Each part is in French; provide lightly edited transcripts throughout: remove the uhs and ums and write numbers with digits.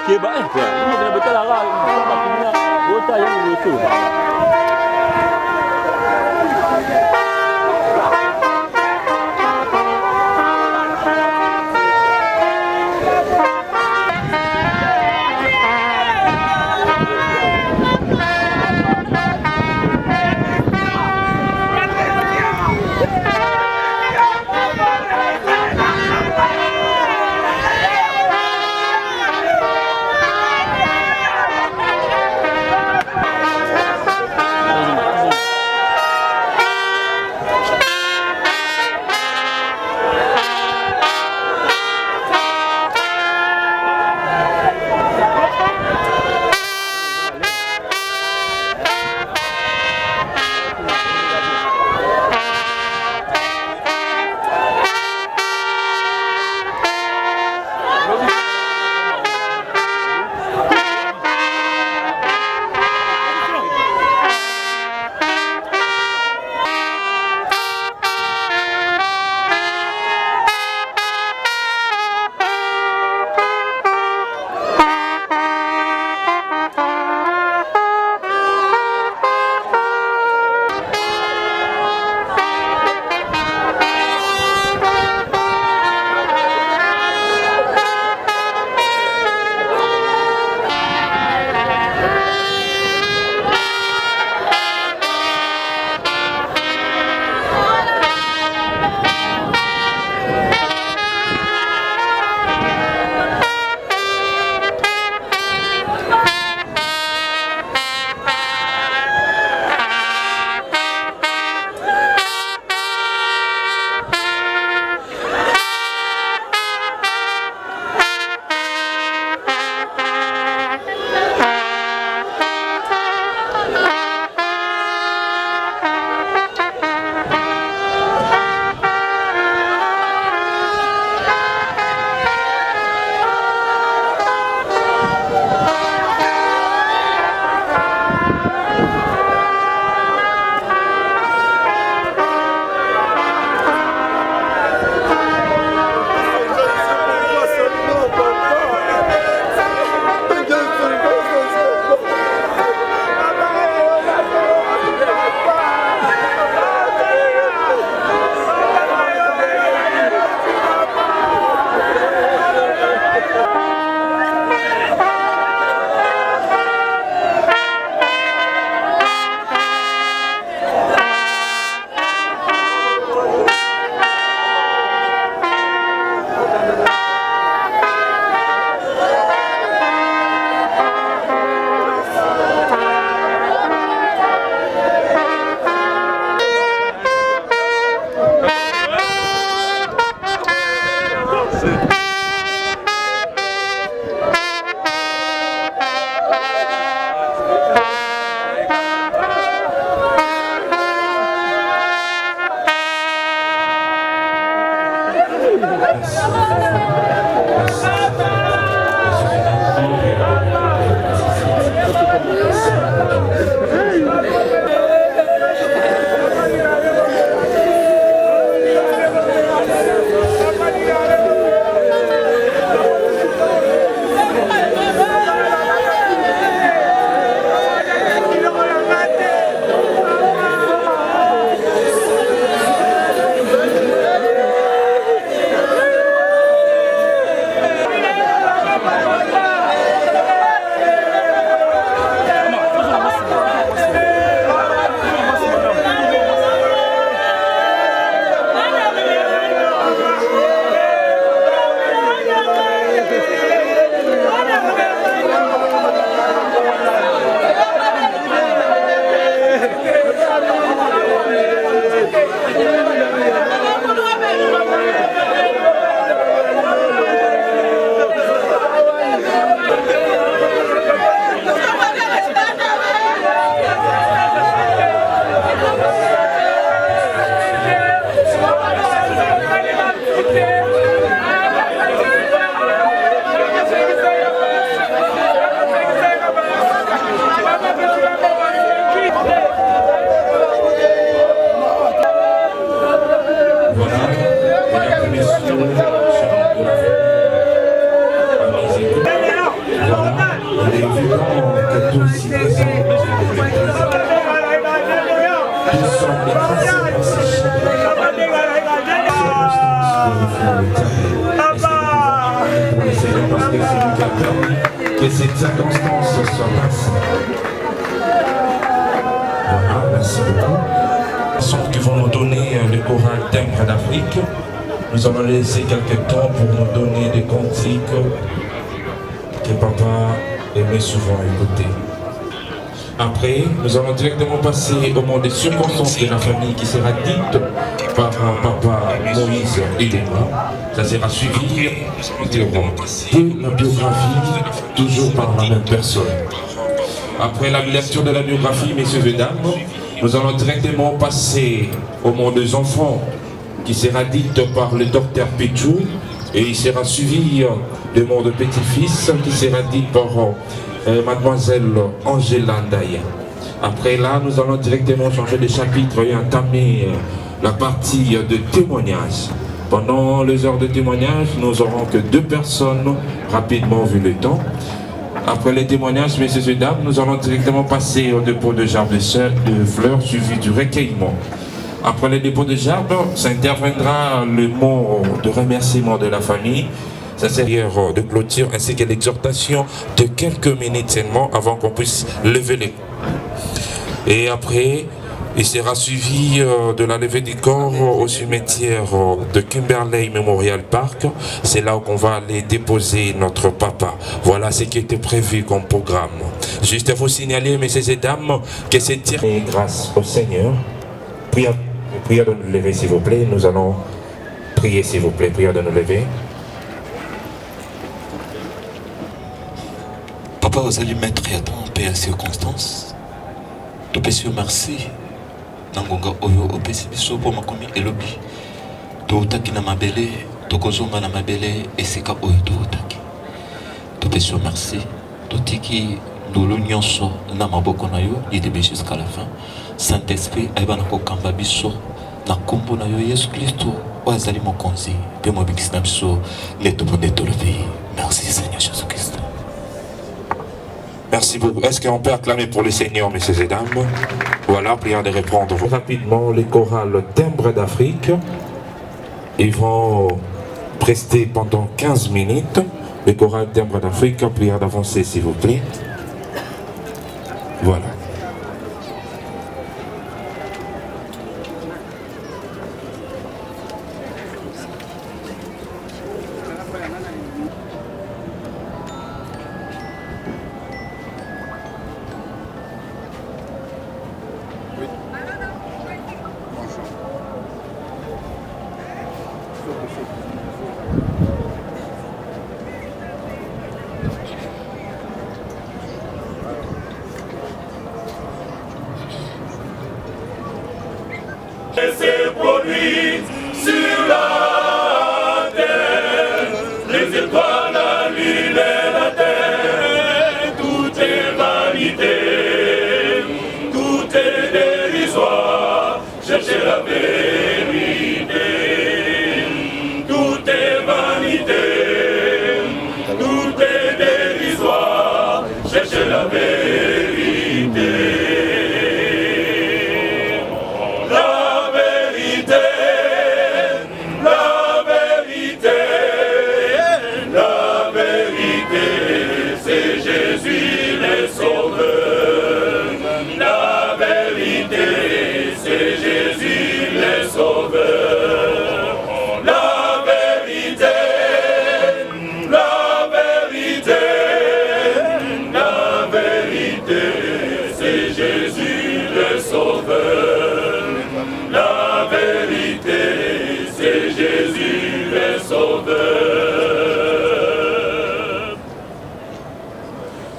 keba ini betul-betul lah punya bocah yang lucu. présents, tous sont écrasés par ces chaînes. Pour le Seigneur, parce que c'est lui qui a permis que cette circonstance soit passée. Voilà, merci beaucoup. Sont qui vont nous donner le choral Timbre d'Afrique. Nous allons laisser quelques temps pour nous donner des cantiques que papa aimait souvent écouter. Après, nous allons directement passer au mot des circonstances de la famille qui sera dite par papa Moïse Edema. Ça sera suivi de la biographie, toujours par la même personne. Après la lecture de la biographie, messieurs et dames, nous allons directement passer au mot des enfants qui sera dite par le docteur Pichou et il sera suivi du mot de petit-fils qui sera dit par mademoiselle Angela Ndaya. Après là, nous allons directement changer de chapitre et entamer la partie de témoignage. Pendant les heures de témoignage, nous n'aurons que 2 personnes, rapidement vu le temps. Après les témoignages, messieurs et dames, nous allons directement passer au dépôt de gerbes de fleurs suivi du recueillement. Après le dépôt de gerbes, ça interviendra le mot de remerciement de la famille. Ça sert de clôture ainsi que l'exhortation de quelques minutes seulement avant qu'on puisse lever les... Et après, il sera suivi de la levée du corps au cimetière de Kimberley Memorial Park. C'est là où on va aller déposer notre papa. Voilà ce qui était prévu comme programme. Juste vous signaler, messieurs et dames, que c'est tiré grâce au Seigneur. Prière de nous lever, s'il vous plaît. Nous allons prier, s'il vous plaît. Prière de nous lever. Papa, vous allez mettre à temps paix à circonstances. Tout péché merci. Nangonga oyo opesi biso po makomi elobi. Toutaki na mabele, tokozonga na mabele esika oyo toutaki. Tout péché merci. Totiki ndolo nyonso na maboko na yo yidebe jusqu'à la fin. Saint-Esprit ayeba na kokamba biso na kombo na yo Yesu Kristo oazali mokonzi pe mobikisi na biso leto po ndetolobi. Merci Seigneur Jésus-Christ. Merci beaucoup. Est-ce qu'on peut acclamer pour le Seigneur, messieurs et dames? Voilà, prière de répondre rapidement les chorales Timbre d'Afrique. Ils vont prester pendant 15 minutes. Les chorales Timbre d'Afrique, prière d'avancer s'il vous plaît. Voilà. s'est produit sur la terre, les étoiles, la lune et la terre, tout est vanité, tout est dérisoire, cherchez la vérité, tout est vanité, tout est dérisoire, cherchez la vérité.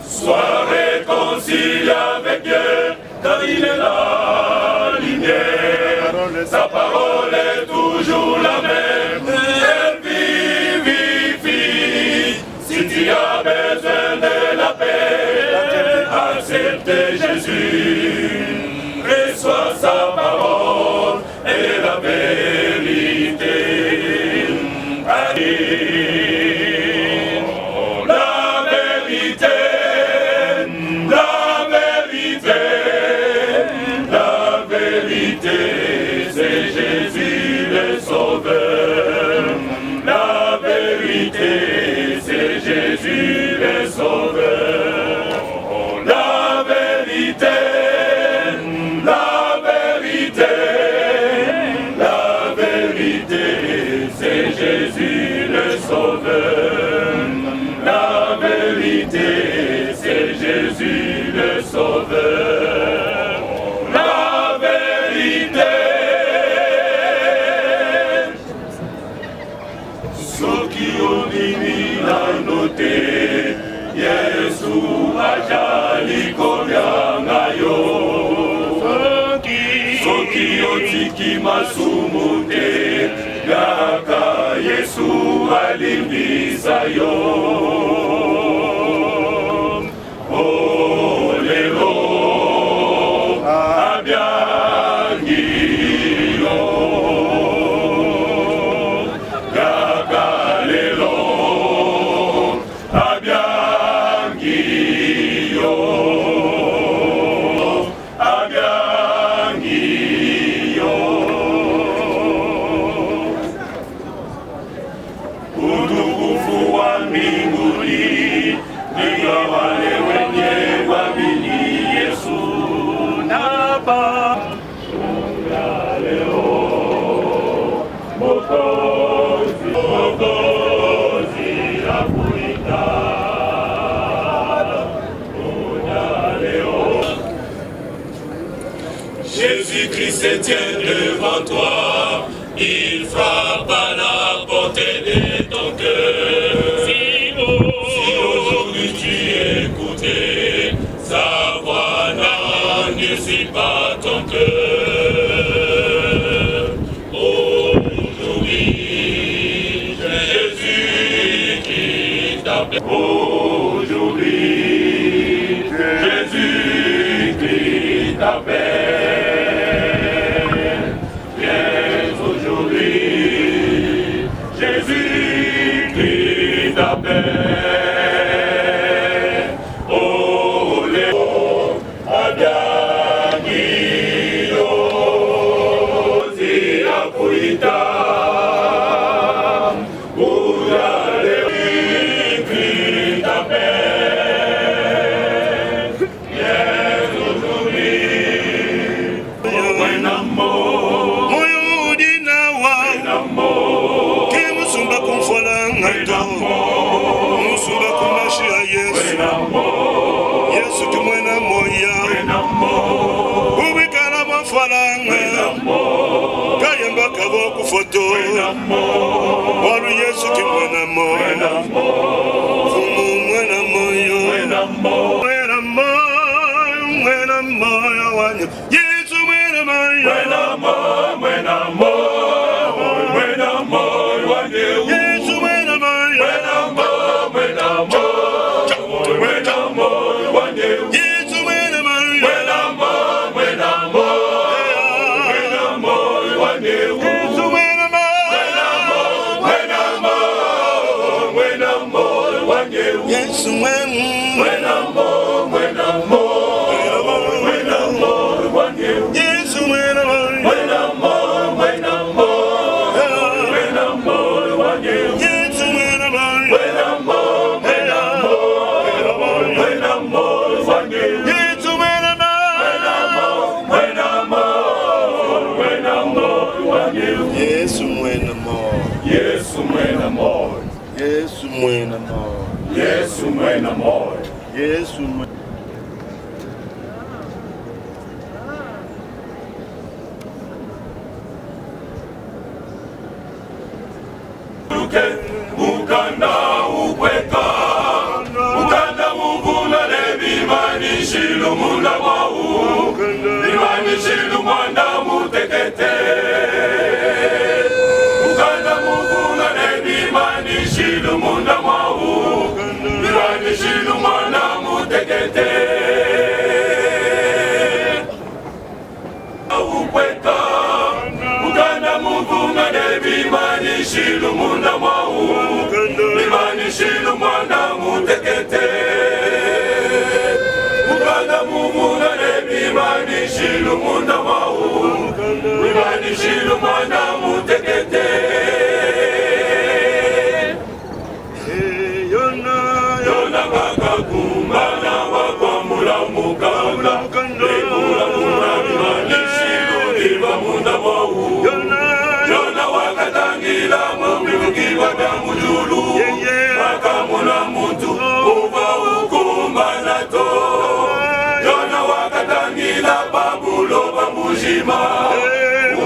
Sois réconcilié avec Dieu, car il est la lumière. Sa parole est toujours la même. Elle vivifie. Si tu as besoin de la paix, accepte Jésus. Reçois sa parole et la vérité. La vérité, la vérité. vérité, c'est Jésus le Sauveur. La vérité, c'est Jésus le Sauveur. La vérité. Ceux qui ont mis la noté, Yesu ajali komiangayo. Soki otiki masumute, Gaka Yesu alimbisa yo. Oh lelo abyangi yo. Gaka lelo abyangi yo. Jésus-Christ se tient devant toi, il frappe à la portée de ton cœur. Si aujourd'hui tu écoutais, sa voix n'endurcit pas ton cœur. Aujourd'hui, Jésus qui t'appelle. Aujourd'hui, Jésus qui t'appelle. Oh Léo, Abiagio, Zia Puita, Ouya Léo, qui t'appelle. Yes, aujourd'hui, Wenamo, Moyudi Nawa, Wenamo, Kemusumba Kumfola, Musumba Kumashia, yes, Yesu kimwena moya, ubikala mafalanga, kayemba kabo kufoto, walu Yesu kimwena moya, fumu mwena moyo, mwena moya wanyo, Yesu mwena moya, mwena moya wanyo, Yesu mwena moya, Yesu mwena moyo. Yesu mwena. Ukanda ukweka, ukanda muvula lebimani shilu munda wau, bimani shilu mwanda mutekete. Ukanda muvula lebimani shilu munda wau, bimani shilu mwanda mutekete. Ukweka, ukanda muvula lebimani shilu munda wau, bimani shilu mwanda mutekete. Ukanda muvula lebimani shilu munda wau, bimani shilu mwanda mutekete. Yona kaka kumbana wakwamula mukanda. nsima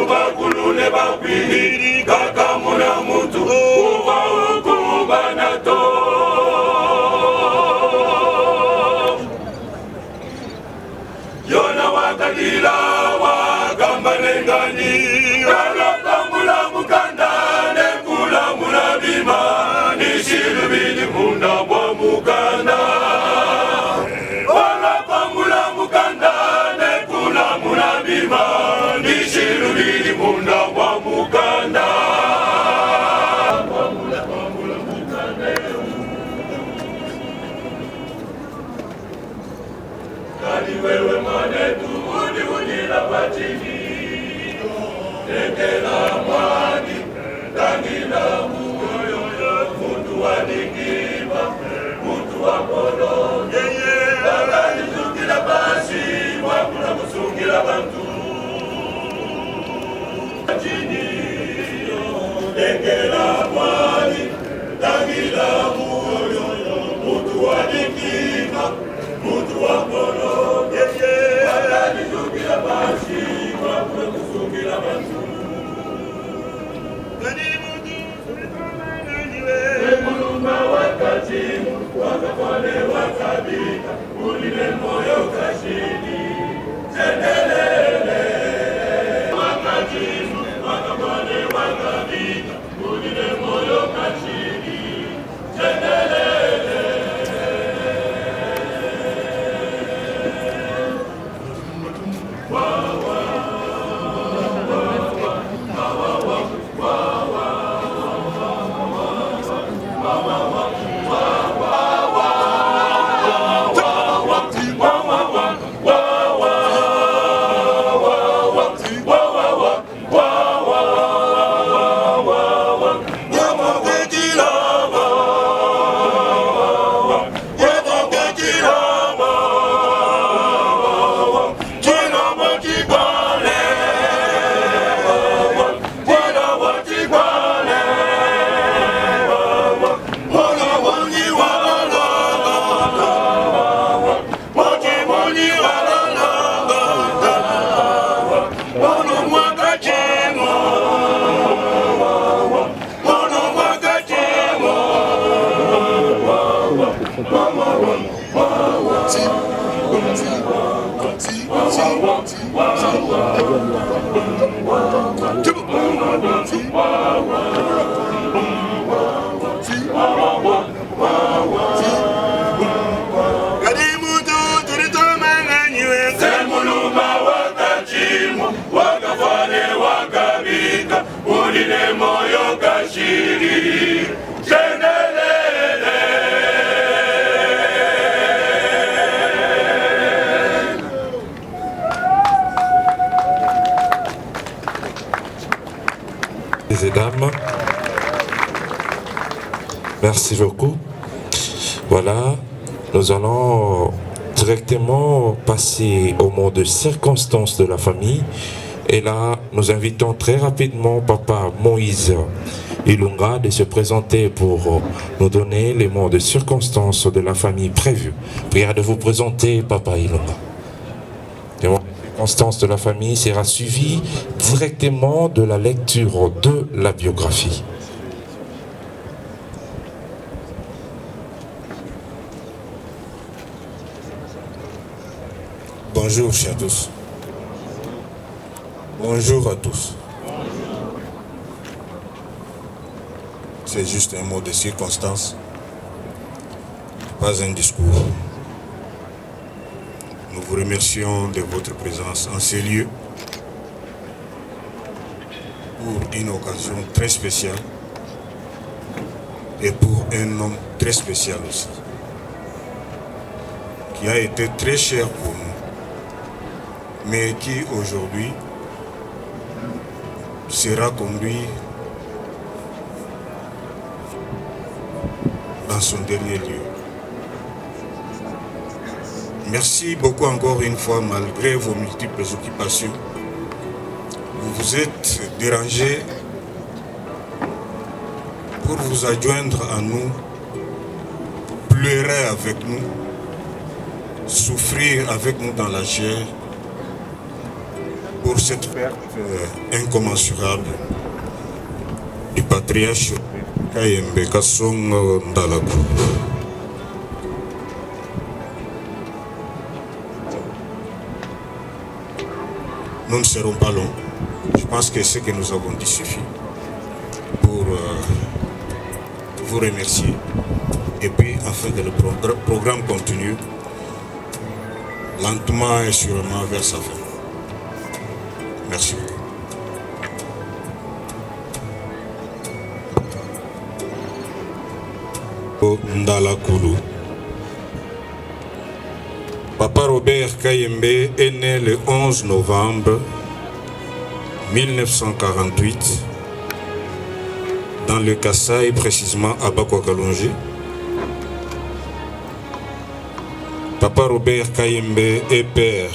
ubakulu ne bakwiri kaka muna mutu uba ukubanato yona wakagila wakamba nengani kalapangula mukanda nekula munabima nishilubili munda mwa mukanda walapangula mukanda nekula munabima nishilubili munda mwa mukanda kali wewe manetu udila pachini tekela mwani tangila muyoyo mutu wadikiba mutu wapolo bakali zukila basi wakuna musungila bantu pachini tekela mwani tangila muyoyo mutu wadikiba mutu wapolo bakali zukila basi wakuna musungila bantu Mulumba wakati wakafane wakabika ulile moyo kashini sendelele wakati wakafane wakabika ulile moyo kashini sendelele ulile moyo kashiri sendelele et dames, merci beaucoup. Voilà, nous allons directement passer au mot de circonstance de la famille. Et là, nous invitons très rapidement Papa Moïse Ilunga de se présenter pour nous donner les mots de circonstance de la famille prévus. Prière de vous présenter, Papa Ilunga. Les mots de circonstance de la famille sera suivi directement de la lecture de la biographie. Bonjour, chers tous. Bonjour à tous. C'est juste un mot de circonstance, pas un discours. Nous vous remercions de votre présence en ces lieux pour une occasion très spéciale et pour un homme très spécial aussi, qui a été très cher pour nous, mais qui aujourd'hui sera conduit dans son dernier lieu. Merci beaucoup encore une fois, malgré vos multiples occupations. Vous vous êtes dérangés pour vous adjoindre à nous, pleurer avec nous, souffrir avec nous dans la chair pour cette perte incommensurable du patriarche Kayembe Kasongo Ndalaku. Nous ne serons pas longs. Je pense que ce que nous avons dit suffit pour vous remercier. Et puis, afin que le programme continue, lentement et sûrement vers sa fin. Merci beaucoup. Ndalakulu. Papa Robert Kayembe est né le 11 novembre 1948 dans le Kasaï, précisément à Bakwakalonge. Papa Robert Kayembe est père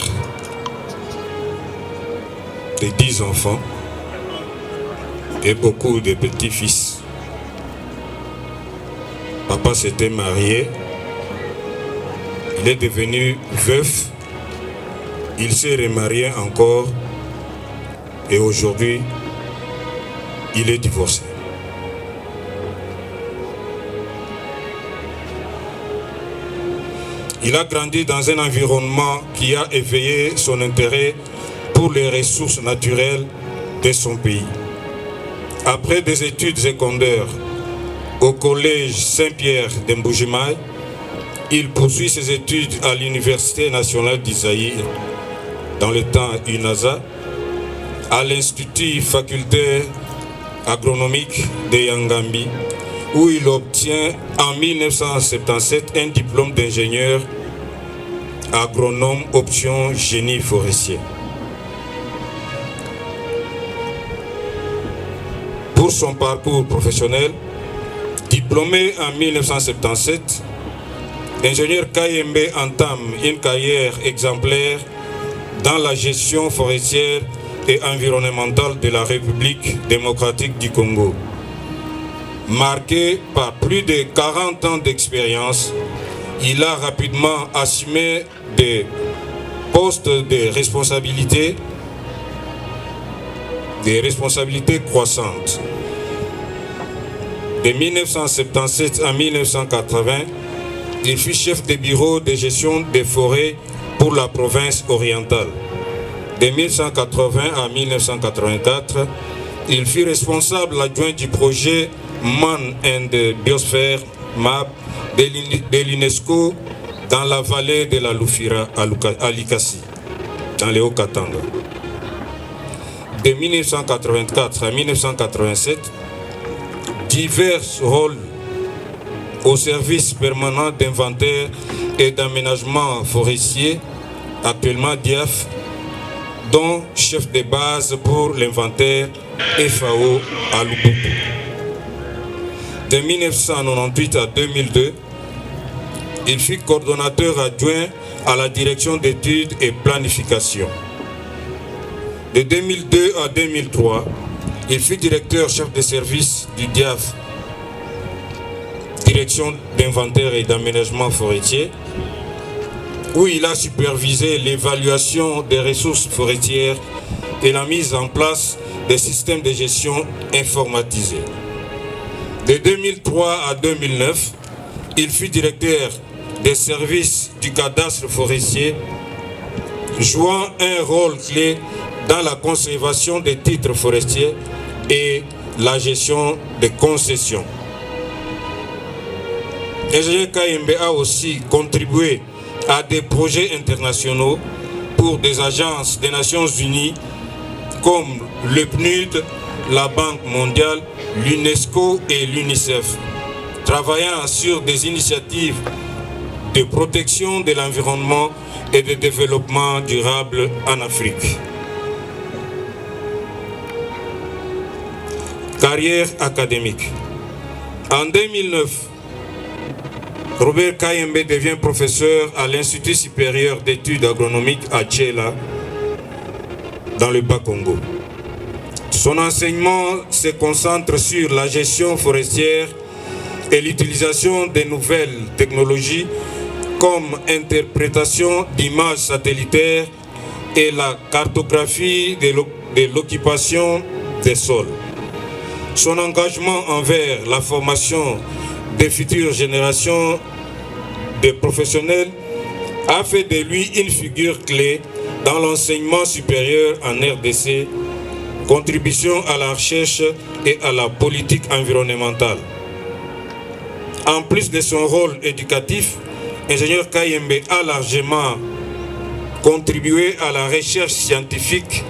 de 10 enfants et beaucoup de petits-fils. Papa s'était marié. Il est devenu veuf, il s'est remarié encore et aujourd'hui, il est divorcé. Il a grandi dans un environnement qui a éveillé son intérêt pour les ressources naturelles de son pays. Après des études secondaires au collège Saint-Pierre de Mbujimaï, il poursuit ses études à l'Université nationale d'Isaïr, dans le temps UNASA, à l'Institut facultaire agronomique de Yangambi, où il obtient en 1977 un diplôme d'ingénieur agronome option génie forestier. Pour son parcours professionnel, diplômé en 1977, l'ingénieur Kayembe entame une carrière exemplaire dans la gestion forestière et environnementale de la République démocratique du Congo. Marqué par plus de 40 ans d'expérience, il a rapidement assumé des postes de responsabilité, croissantes. De 1977 à 1980, il fut chef de bureau de gestion des forêts pour la province orientale. De 1980 à 1984, il fut responsable adjoint du projet Man and Biosphere MAP de l'UNESCO dans la vallée de la Lufira à Likasi, dans les Hauts-Katanga. De 1984 à 1987, divers rôles au service permanent d'inventaire et d'aménagement forestier, actuellement DIAF, dont chef de base pour l'inventaire FAO à Lubumbashi. De 1998 à 2002, il fut coordonnateur adjoint à la direction d'études et planification. De 2002 à 2003, il fut directeur chef de service du DIAF, direction d'inventaire et d'aménagement forestier, où il a supervisé l'évaluation des ressources forestières et la mise en place des systèmes de gestion informatisés. De 2003 à 2009, il fut directeur des services du cadastre forestier, jouant un rôle clé dans la conservation des titres forestiers et la gestion des concessions. L'ingénieur Kayembe a aussi contribué à des projets internationaux pour des agences des Nations Unies comme le PNUD, la Banque mondiale, l'UNESCO et l'UNICEF, travaillant sur des initiatives de protection de l'environnement et de développement durable en Afrique. Carrière académique. En 2009, Robert Kayembe devient professeur à l'Institut supérieur d'études agronomiques à Tchela, dans le Bas-Congo. Son enseignement se concentre sur la gestion forestière et l'utilisation des nouvelles technologies comme interprétation d'images satellitaires et la cartographie de l'occupation des sols. Son engagement envers la formation des futures générations de professionnels a fait de lui une figure clé dans l'enseignement supérieur en RDC, contribution à la recherche et à la politique environnementale. En plus de son rôle éducatif, ingénieur Kayembe a largement contribué à la recherche scientifique,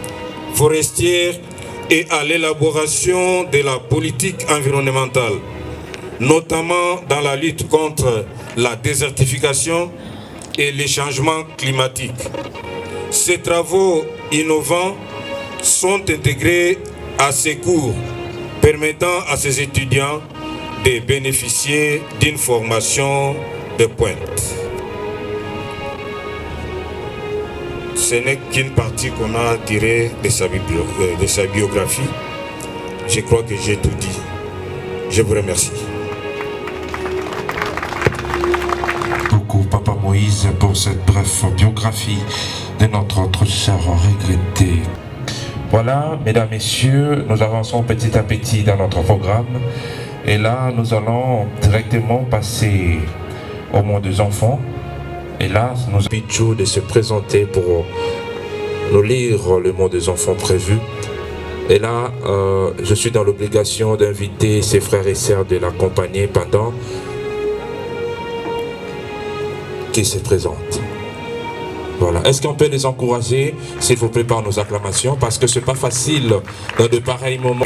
forestière et à l'élaboration de la politique environnementale, notamment dans la lutte contre la désertification et les changements climatiques. Ces travaux innovants sont intégrés à ces cours, permettant à ces étudiants de bénéficier d'une formation de pointe. Ce n'est qu'une partie qu'on a tirée de sa biographie. Je crois que j'ai tout dit. Je vous remercie. Beaucoup, Papa Moïse, pour cette brève biographie de notre autre cher regretté. Voilà, mesdames, messieurs, nous avançons petit à petit dans notre programme. Et là, nous allons directement passer au monde des enfants. Et là, nous avons Pichou de se présenter pour nous lire le mot des enfants prévu. Et là, je suis dans l'obligation d'inviter ses frères et sœurs de l'accompagner pendant qu'il se présente. Voilà. Est-ce qu'on peut les encourager, s'il vous plaît, par nos acclamations, parce que c'est pas facile dans de pareils moments.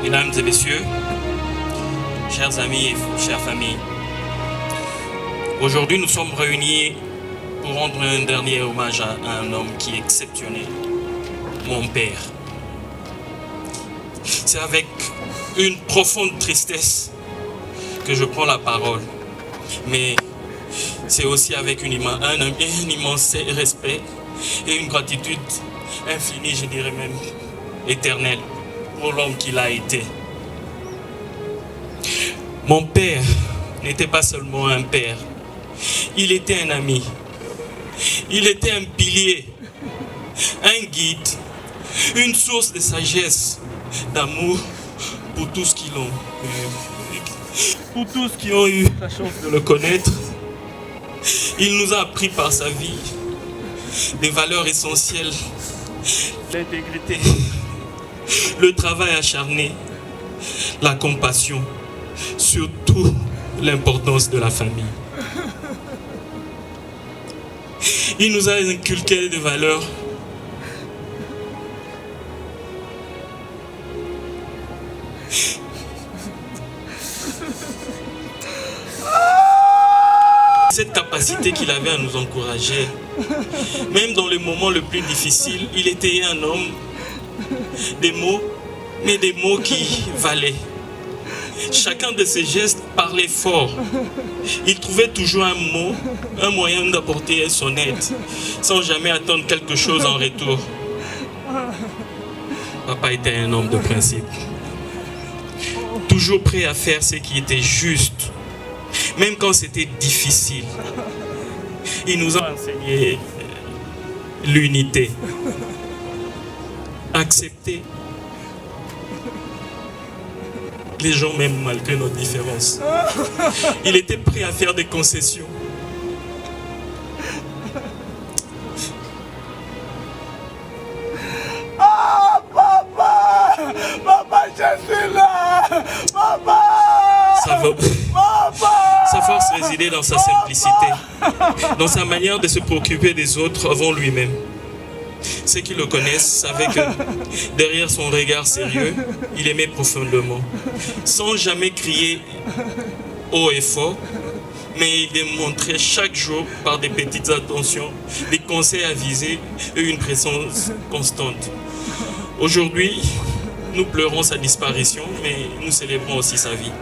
Mesdames et messieurs, chers amis et chères familles, aujourd'hui nous sommes réunis pour rendre un dernier hommage à un homme qui est exceptionnel, mon père. C'est avec une profonde tristesse que je prends la parole, mais c'est aussi avec un immense respect et une gratitude infinie, je dirais même éternelle, pour l'homme qu'il a été. Mon père n'était pas seulement un père, il était un ami, il était un pilier, un guide, une source de sagesse, d'amour pour tous qui l'ont eu, pour tous qui ont eu la chance de le connaître. Il nous a appris par sa vie des valeurs essentielles, l'intégrité, le travail acharné, la compassion, surtout l'importance de la famille. Il nous a inculqué des valeurs cette capacité qu'il avait à nous encourager, même dans les moments les plus difficiles. Il était un homme des mots, mais des mots qui valaient. Chacun de ses gestes parlait fort. Il trouvait toujours un mot, un moyen d'apporter son aide, sans jamais attendre quelque chose en retour. Papa était un homme de principe, toujours prêt à faire ce qui était juste, même quand c'était difficile. Il nous a enseigné l'unité, accepter les gens même malgré nos différences. Il était prêt à faire des concessions. Ah, papa! Papa, je suis là! Papa! Sa force résidait dans sa simplicité, dans sa manière de se préoccuper des autres avant lui-même. Ceux qui le connaissent savaient que derrière son regard sérieux, il aimait profondément, sans jamais crier haut et fort, mais il démontrait chaque jour par des petites attentions, des conseils avisés et une présence constante. Aujourd'hui, nous pleurons sa disparition, mais nous célébrons aussi sa vie.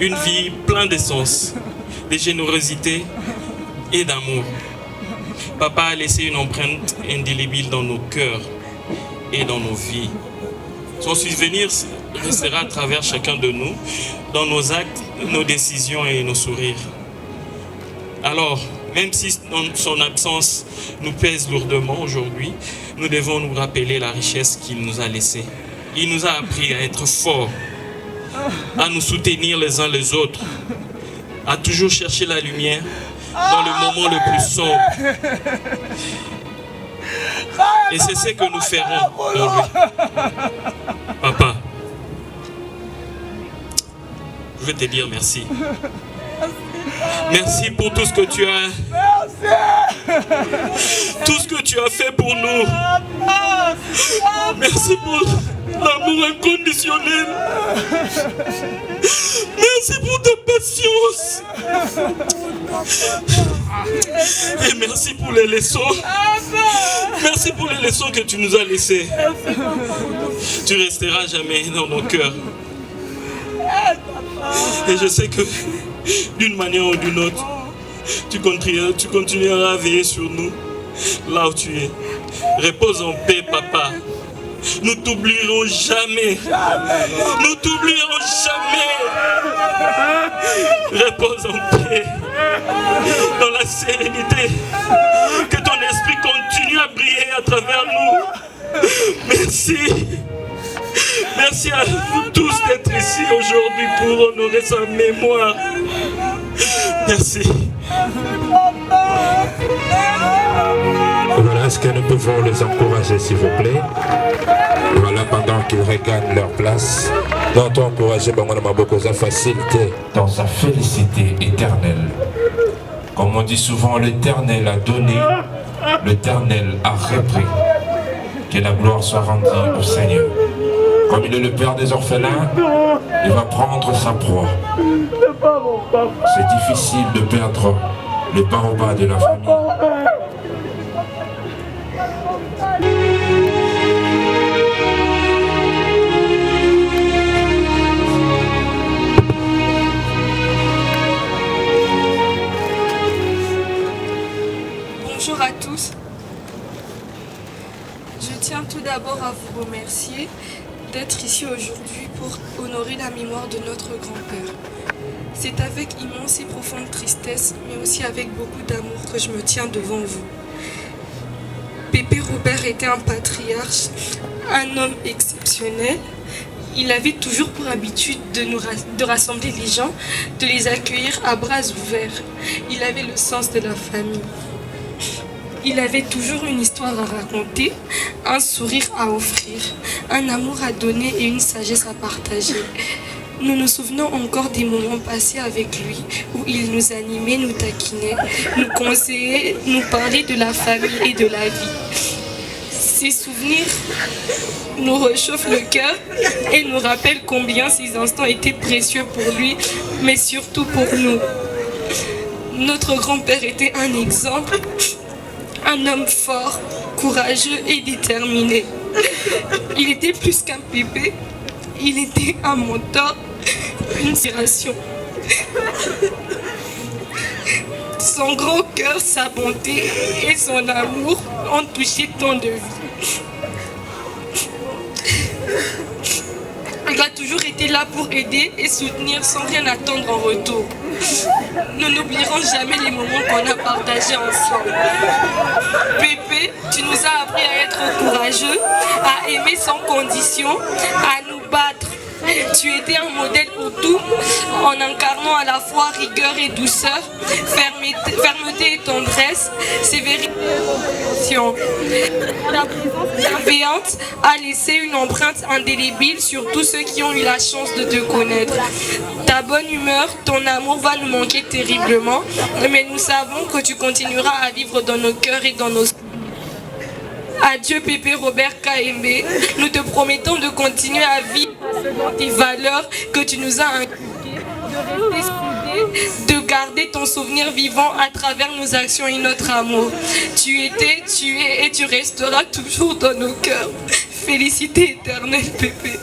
Une vie pleine d'essence, de générosité et d'amour. Papa a laissé une empreinte indélébile dans nos cœurs et dans nos vies. Son souvenir restera à travers chacun de nous, dans nos actes, nos décisions et nos sourires. Alors, même si son absence nous pèse lourdement aujourd'hui, nous devons nous rappeler la richesse qu'il nous a laissée. Il nous a appris à être forts, à nous soutenir les uns les autres, à toujours chercher la lumière dans le moment le plus sombre. Et c'est ce que nous ferons pour lui. Papa, je veux te dire merci. Merci pour tout ce que tu as. Tout ce que tu as fait pour nous. Merci pour l'amour inconditionnel. Merci pour ta patience. Et merci pour les leçons. Merci pour les leçons que tu nous as laissées. Tu resteras jamais dans nos cœurs. Et je sais que d'une manière ou d'une autre, tu continueras à veiller sur nous là où tu es. Repose en paix, papa. Nous t'oublierons jamais. Nous t'oublierons jamais. Repose en paix. Dans la sérénité. Que ton esprit continue à briller à travers nous. Merci. Merci à vous tous d'être ici aujourd'hui pour honorer sa mémoire. Merci. Voilà, est-ce que nous pouvons les encourager, s'il vous plaît? Voilà, pendant qu'ils regagnent leur place. Donc, encourager beaucoup de facilité dans sa félicité éternelle. Comme on dit souvent, l'Éternel a donné, l'Éternel a repris. Que la gloire soit rendue au Seigneur. Comme il est le père des orphelins, il va prendre sa proie. C'est difficile de perdre le baobab de la famille. Bonjour à tous. Je tiens tout d'abord à vous remercier d'être ici aujourd'hui pour honorer la mémoire de notre grand-père. C'est avec immense et profonde tristesse, mais aussi avec beaucoup d'amour que je me tiens devant vous. Pépé Robert était un patriarche, un homme exceptionnel. Il avait toujours pour habitude de rassembler les gens, de les accueillir à bras ouverts. Il avait le sens de la famille. Il avait toujours une histoire à raconter, un sourire à offrir, un amour à donner et une sagesse à partager. Nous nous souvenons encore des moments passés avec lui, où il nous animait, nous taquinait, nous conseillait, nous parlait de la famille et de la vie. Ces souvenirs nous réchauffent le cœur et nous rappellent combien ces instants étaient précieux pour lui, mais surtout pour nous. Notre grand-père était un exemple. Un homme fort, courageux et déterminé. Il était plus qu'un pépé, il était un mentor, une inspiration. Son grand cœur, sa bonté et son amour ont touché tant de vies. Il a toujours été là pour aider et soutenir sans rien attendre en retour. Nous n'oublierons jamais les moments qu'on a partagés ensemble. Pépé, tu nous as appris à être courageux, à aimer sans condition, à nous battre. Tu étais un modèle pour tout, en incarnant à la fois rigueur et douceur, fermeté et tendresse, sévérité et compréhension. Ta présence bienveillante a laissé une empreinte indélébile sur tous ceux qui ont eu la chance de te connaître. Ta bonne humeur, ton amour va nous manquer terriblement, mais nous savons que tu continueras à vivre dans nos cœurs et dans nos... Adieu Pépé Robert KMB, nous te promettons de continuer à vivre tes valeurs que tu nous as inculquées, de rester soudés, de garder ton souvenir vivant à travers nos actions et notre amour. Tu étais, tu es et tu resteras toujours dans nos cœurs. Félicité éternelle Pépé.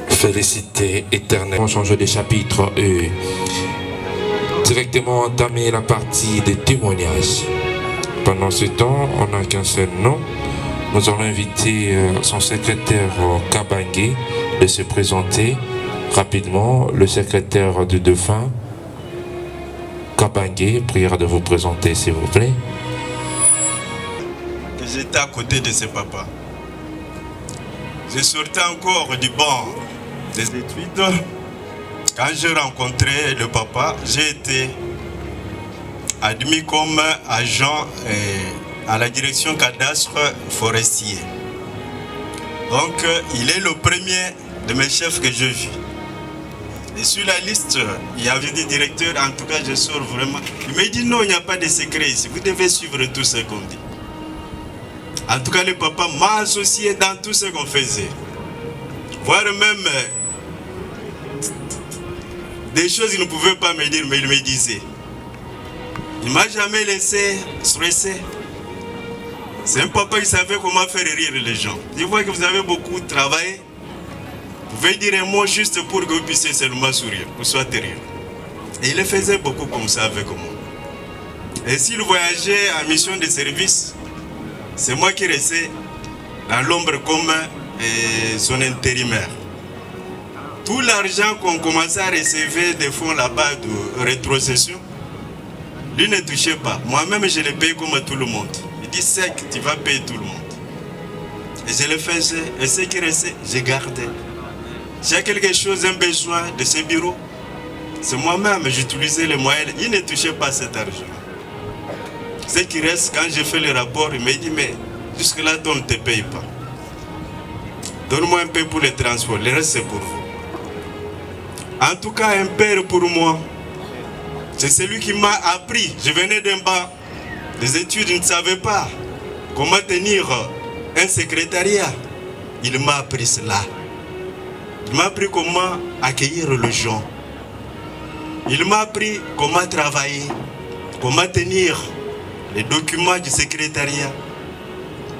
félicité éternelle. On change de chapitre et directement entamer la partie des témoignages. Pendant ce temps, on n'a qu'un seul nom. Nous allons inviter son secrétaire Kabangé de se présenter rapidement. Le secrétaire du défunt Kabangé, prière de vous présenter s'il vous plaît. J'étais à côté de ce papa. Je sortais encore du banc des études. Quand j'ai rencontré le papa, j'ai été admis comme agent à la direction cadastre forestier. Donc, il est le premier de mes chefs que je vis. Et sur la liste, il y avait des directeurs, en tout cas, je sors vraiment. Il m'a dit non, il n'y a pas de secret ici, vous devez suivre tout ce qu'on dit. En tout cas, le papa m'a associé dans tout ce qu'on faisait. Voire même des choses qu'il ne pouvait pas me dire, mais il me disait. Il ne m'a jamais laissé stresser. C'est un papa qui savait comment faire rire les gens. Je vois que vous avez beaucoup travaillé. Vous pouvez dire un mot juste pour que vous puissiez seulement sourire, pour soit rire. Et il le faisait beaucoup comme ça avec moi. Et s'il voyageait en mission de service, c'est moi qui restais dans l'ombre comme son intérimaire. Tout l'argent qu'on commençait à recevoir des fonds là-bas de rétrocession, lui ne touchait pas. Moi-même, je le payais comme tout le monde. Il dit, c'est que tu vas payer tout le monde. Et je le faisais. Et ce qui restait, je gardais. J'ai quelque chose, un besoin de ce bureau. C'est moi-même, j'utilisais les moyens. Il ne touchait pas cet argent. Ce qui reste, quand j'ai fait le rapport, il m'a dit, mais jusque-là, on ne te paye pas. Donne-moi un peu pour les transports, le reste c'est pour vous. En tout cas, un père pour moi, c'est celui qui m'a appris. Je venais d'un bas des études, je ne savais pas comment tenir un secrétariat. Il m'a appris cela. Il m'a appris comment accueillir les gens. Il m'a appris comment travailler, comment tenir les documents du secrétariat.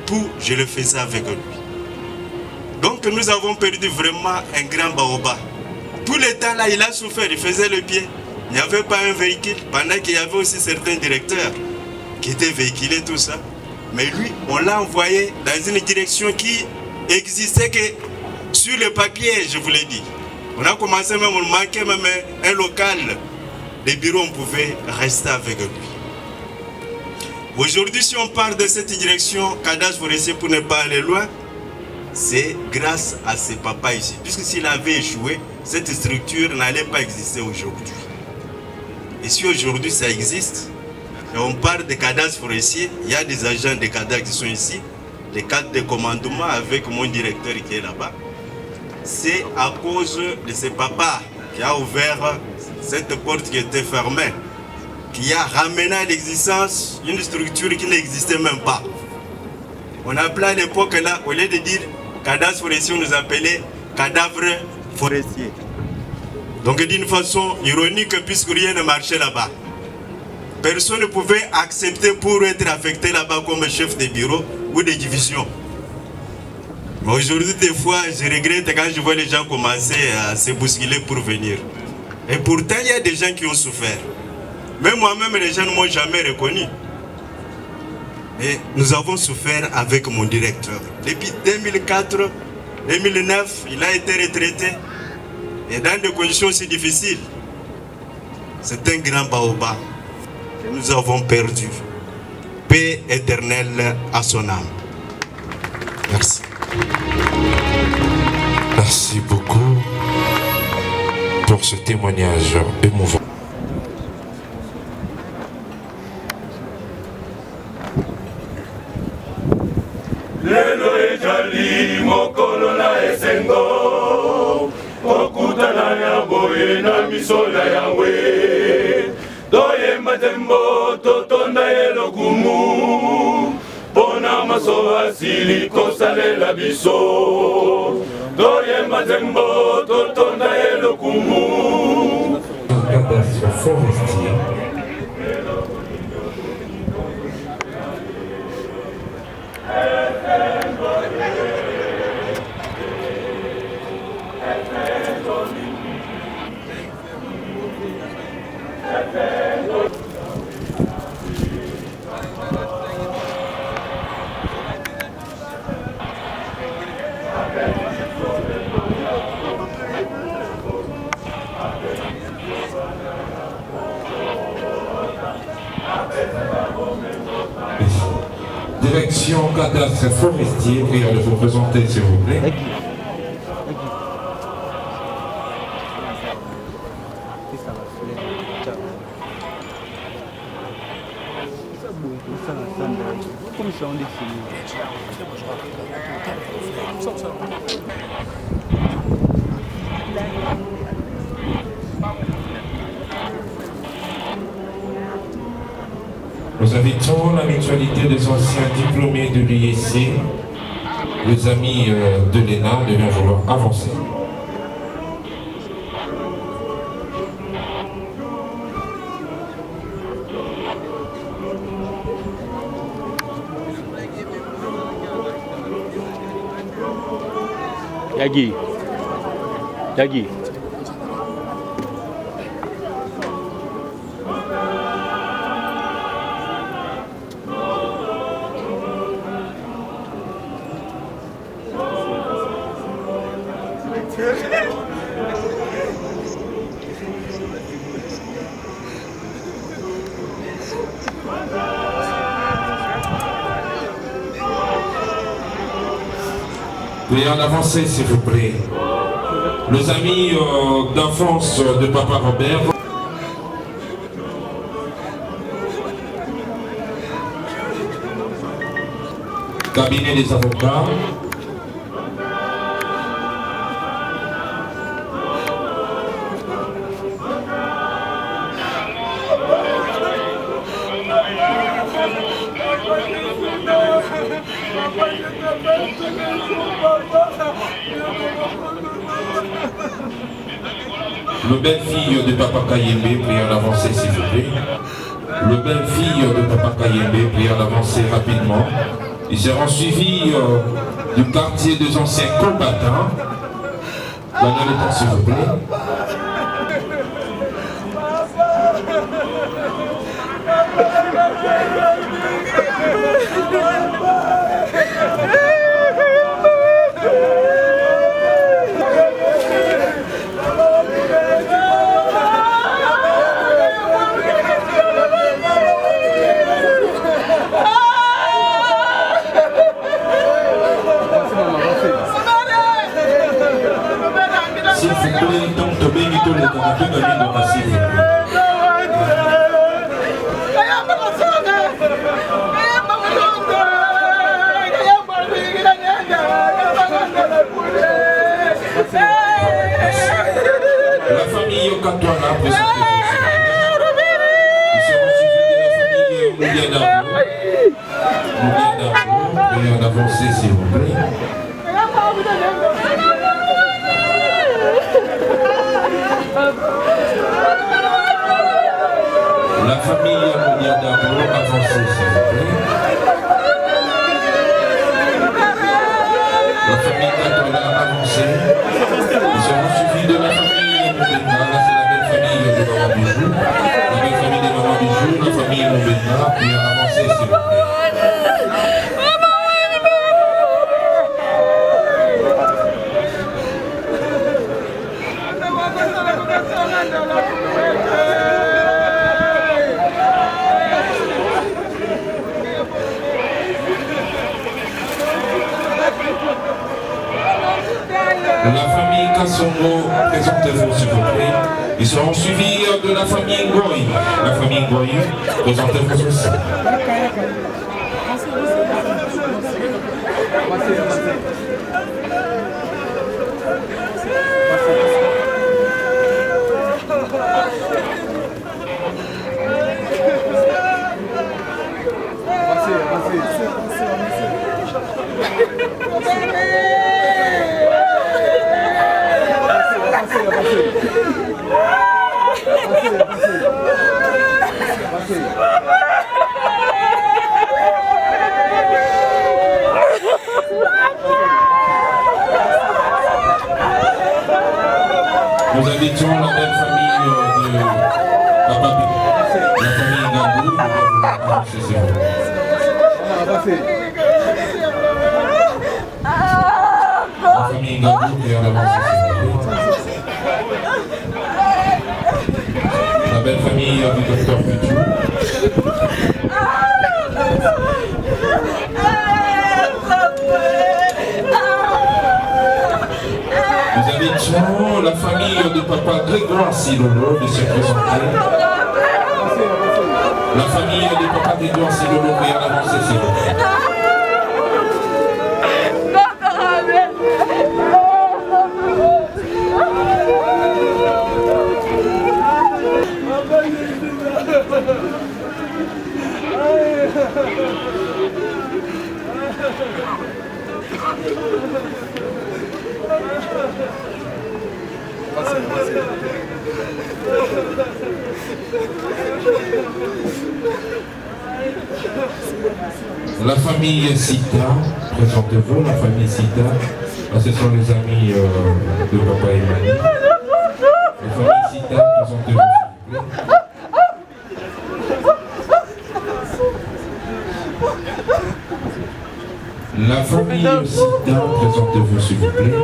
Tout, je le faisais avec lui. Donc nous avons perdu vraiment un grand baobab. Tout le temps là, il a souffert, il faisait le pied. Il n'y avait pas un véhicule, pendant qu'il y avait aussi certains directeurs qui étaient véhiculés, tout ça. Mais lui, on l'a envoyé dans une direction qui existait que sur le papier, je vous l'ai dit. On a commencé même, on manquait même un local. Des bureaux, on pouvait rester avec lui. Aujourd'hui, si on parle de cette direction, cadastre forestier pour ne pas aller loin, c'est grâce à ce papa ici. Puisque s'il avait échoué, cette structure n'allait pas exister aujourd'hui. Et si aujourd'hui ça existe, et on parle de cadastre forestier, il y a des agents de cadastre qui sont ici, les cadres de commandement avec mon directeur qui est là-bas. C'est à cause de ce papa qui a ouvert cette porte qui était fermée, qui a ramené à l'existence une structure qui n'existait même pas. On appelait à l'époque là, au lieu de dire cadastre forestier, on nous appelait cadavre forestier. Donc d'une façon ironique, puisque rien ne marchait là-bas. Personne ne pouvait accepter pour être affecté là-bas comme chef de bureau ou de division. Mais aujourd'hui, des fois, je regrette quand je vois les gens commencer à se bousculer pour venir. Et pourtant, il y a des gens qui ont souffert. Même moi-même, les gens ne m'ont jamais reconnu. Et nous avons souffert avec mon directeur. Depuis 2004, 2009, il a été retraité. Et dans des conditions aussi difficiles. C'est un grand baobab que nous avons perdu. Paix éternelle à son âme. Merci. Merci beaucoup pour ce témoignage émouvant. Lelo ejali mokolo na esengo okutana ya boye na misola yawe doyemba tembo totonda elokumu pona maso asili kosalela biso doyemba tembo totonda elokumu. Cadastre forestier. Direction cadastre forestier, prière de vous présenter s'il vous plaît. Nous invitons la mutualité des anciens diplômés de l'IEC, les amis de l'ENA, de bien vouloir avancer. Yagi. Yagi. Veuillez en avancer s'il vous plaît. Les amis d'enfance de Papa Robert. Cabinet des avocats. Le belle-fille de Papa Kayembe, priez en avancer s'il vous plaît. Le belle-fille de Papa Kayembe, priez en avancer rapidement. Ils seront suivis du quartier des anciens combattants. Gagnez le temps s'il vous plaît. S'il vous plaît, donc de bénir tous les canapés de l'île de Massif. La famille Okatouana présente. Ils seront suivis de la famille Mouliana. Veuillez en avancer s'il vous plaît. La famille Mouliana avancez s'il vous plaît. La famille Katola avancez. Ils seront suivis de la famille Moubena. Là c'est la belle famille de Maman Bijou. La belle famille de Maman Bijou, la famille Moubena. Puis avancez s'il vous plaît. La famille Kassongo, présentez-vous s'il vous plaît. Ils seront suivis de la famille Ngoï. La famille Ngoï, présentez-vous aussi. Nous invitons la belle famille de Papa B. La famille Ngabou. C'est bon. La famille Ngabou est en avance. La belle famille du docteur Futu. Silolo de se présenter. La famille des papas d'Edouard Silolo, prière d'avancer, s'il vous plaît. La famille Sita, présentez-vous, la famille Sita. Ce sont les amis de Papa Emmanuel. La famille Sita, présentez-vous, s'il vous plaît. La famille Sita, présentez-vous, s'il vous plaît.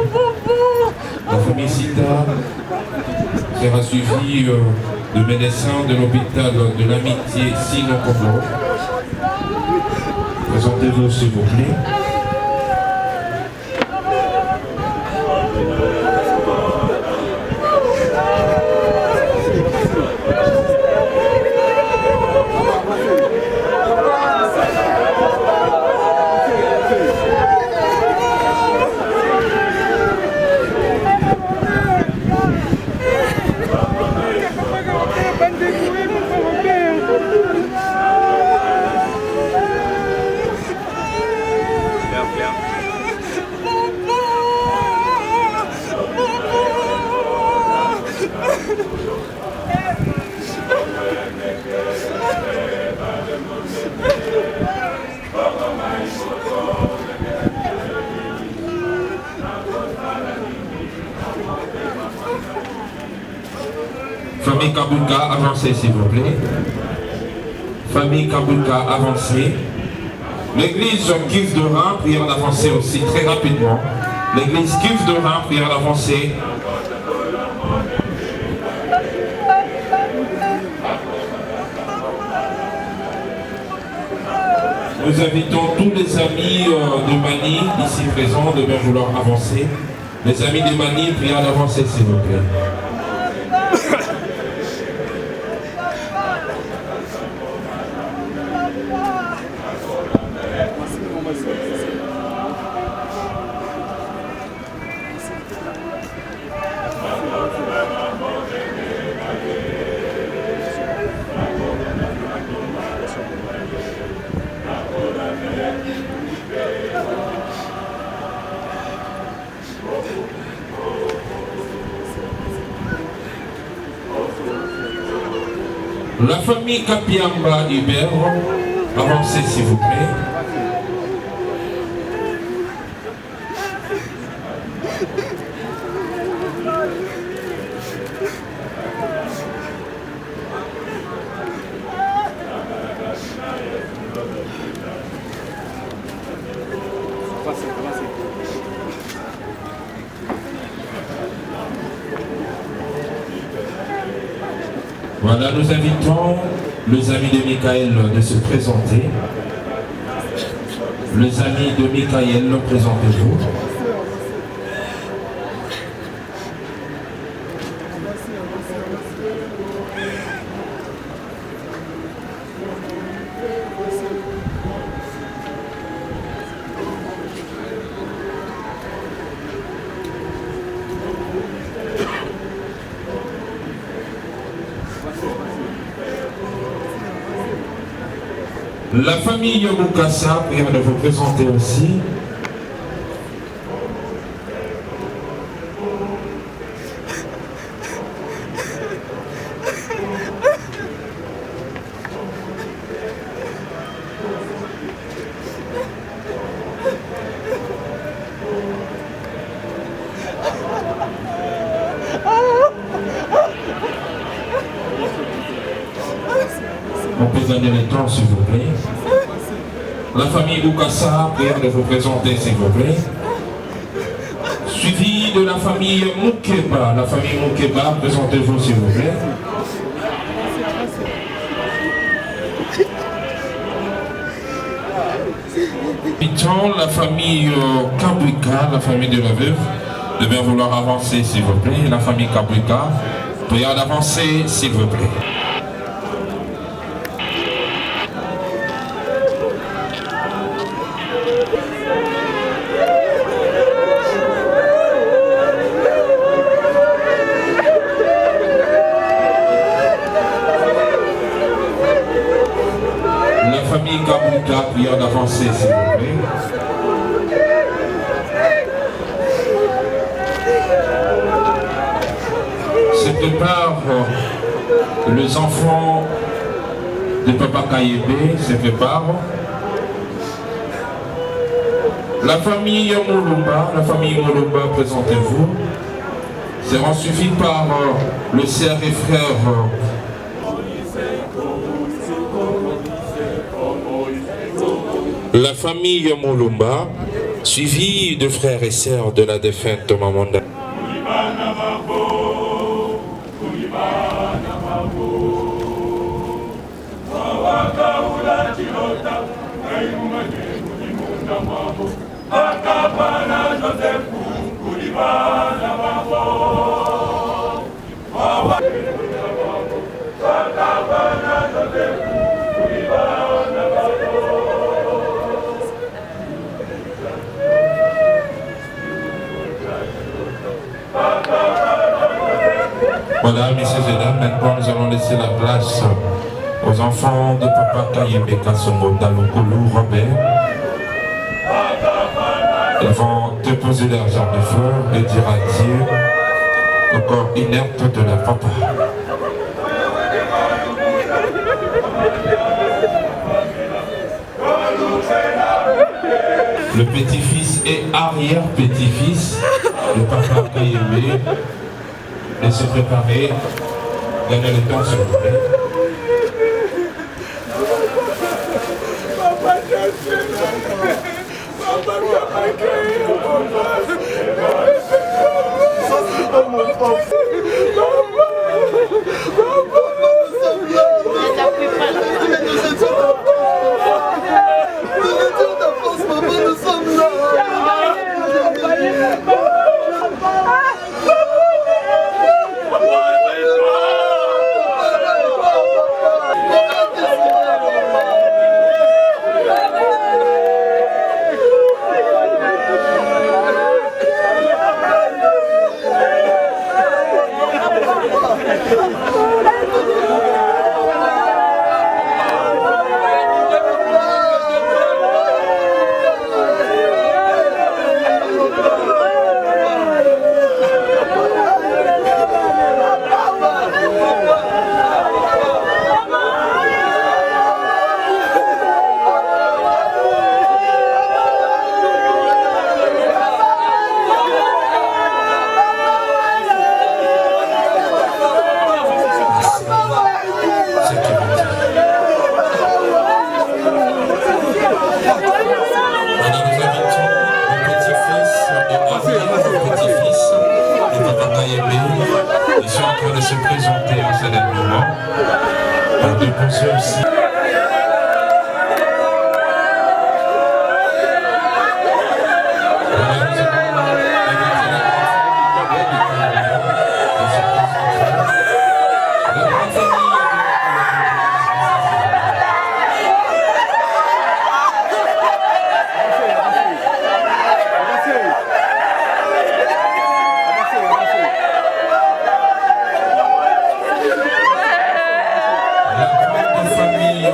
La famille Sita sera suivie de médecins de l'hôpital de l'Amitié Sino-Congo. Présentez-vous, s'il vous plaît. Famille Kabuka, avancez s'il vous plaît. Famille Kabuka, avancez. L'église Kiv de Rhin, prière d'avancer aussi très rapidement. L'église Kiv de Rhin, prière d'avancer. Nous invitons tous les amis de Mani ici présents de bien vouloir avancer. Les amis de Mani, prière d'avancer s'il vous plaît. La famille Kapiamba Hubert, avancez s'il vous plaît. Voilà, nous invitons les amis de Michael de se présenter. Les amis de Michael, présentez-vous. La famille Yomukasa, prière de vous présenter aussi. On peut donner le temps s'il vous plaît. La famille Bukassa, prière de vous présenter s'il vous plaît. Suivi de la famille Moukeba. La famille Moukeba, présentez-vous s'il vous plaît. Invitons la famille Kabuka, la famille de la veuve, de bien vouloir avancer s'il vous plaît. La famille Kabuka. Prions d'avancer, s'il vous plaît. La famille Kabuka, prions d'avancer, s'il vous plaît. Se préparent les enfants de Papa Kayebe, se préparent. La famille Molomba, présentez-vous. Seront suivis par le sœur et frère. La famille Molomba, suivie de frères et sœurs de la défunte Mamanda. Voilà, messieurs et dames, maintenant nous allons laisser la place aux enfants de Papa Kayebe Kasongo Dalokolo Robert. Ils vont déposer leurs armes de fleurs et dire adieu au corps inerte de leur papa. Le petit-fils et arrière-petit-fils de Papa Kayebe de se préparer, gagner le temps s'il vous plaît. Ils sont en train de se présenter en certain moment. Alors, de penser aussi. La grande famille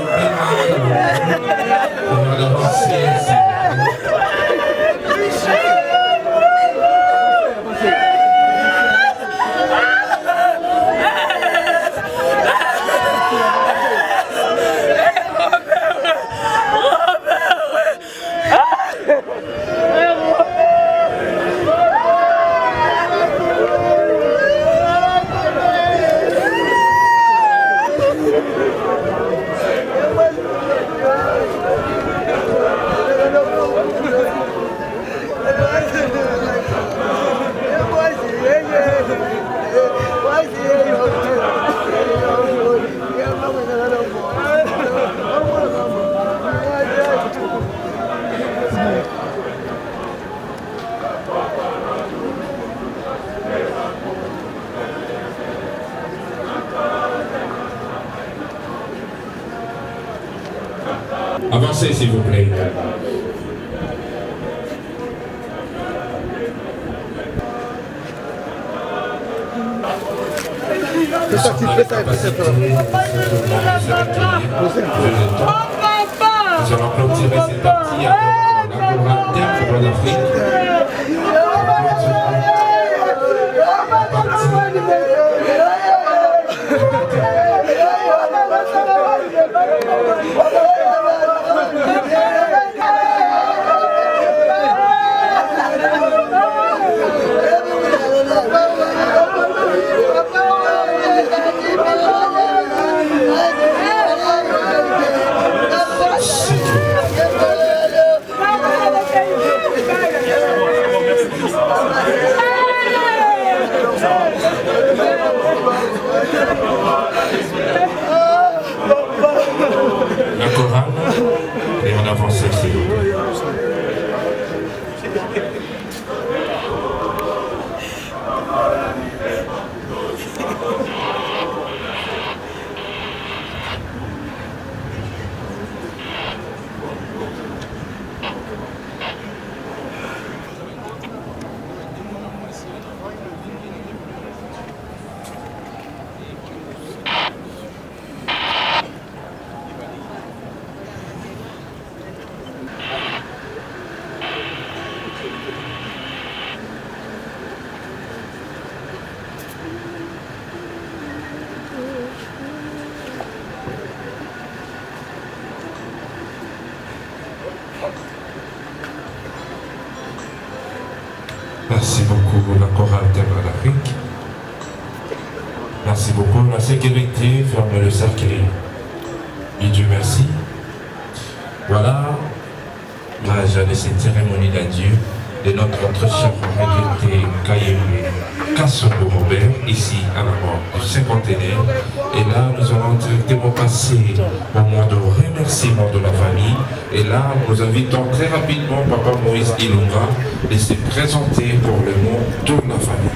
Avancez s'il vous plaît. Nous allons clôturer cette partie avec la chorale Temple d'Afrique. La chorale, et on avance s'il vous plaît. Merci beaucoup la chorale Temple d'Afrique. Merci beaucoup. La sécurité ferme le cercle. Et Dieu merci. Voilà l'âge de cette cérémonie d'adieu de notre cher regretté Kayembe Kassongo Robert, ici à la mort du cinquantenaire. Et là, nous allons directement passer au moment de remerciement de la famille. Et là, nous invitons très rapidement Papa Moïse Ilunga de se présenter pour le nom de la famille.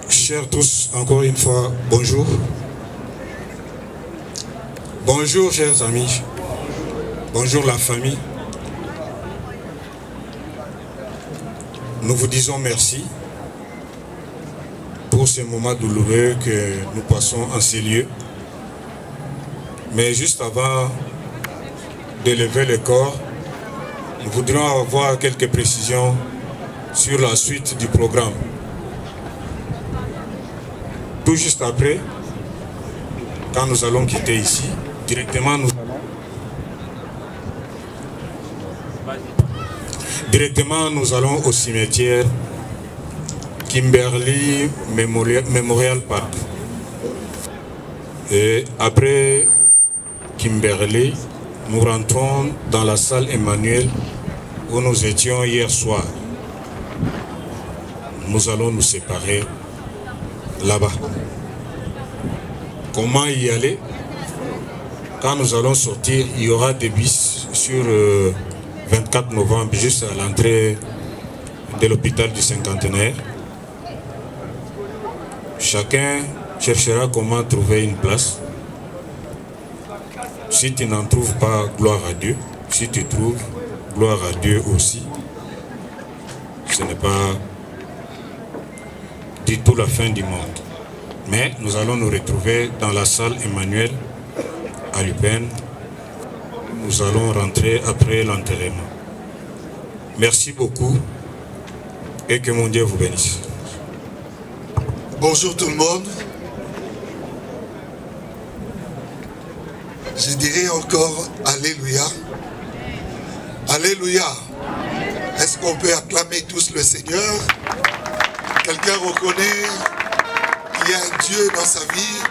Chers tous, encore une fois, bonjour. Bonjour, chers amis. Bonjour, la famille. Nous vous disons merci pour ce moment douloureux que nous passons en ces lieux. Mais juste avant de lever le corps, nous voudrions avoir quelques précisions sur la suite du programme. Tout juste après, quand nous allons quitter ici, directement nous allons au cimetière Kimberley Memorial Park. Et après Kimberley, nous rentrons dans la salle Emmanuel où nous étions hier soir. Nous allons nous séparer là-bas. Comment y aller? Quand nous allons sortir, il y aura des bus sur 24 novembre, juste à l'entrée de l'hôpital du cinquantenaire. Chacun cherchera comment trouver une place. Si tu n'en trouves pas, gloire à Dieu. Si tu trouves, gloire à Dieu aussi. Ce n'est pas du tout la fin du monde. Mais nous allons nous retrouver dans la salle Emmanuel à Lupin. Nous allons rentrer après l'enterrement. Merci beaucoup et que mon Dieu vous bénisse. Bonjour tout le monde. Je dirais encore Alléluia. Alléluia. Est-ce qu'on peut acclamer tous le Seigneur? Quelqu'un reconnaît qu'il y a un Dieu dans sa vie?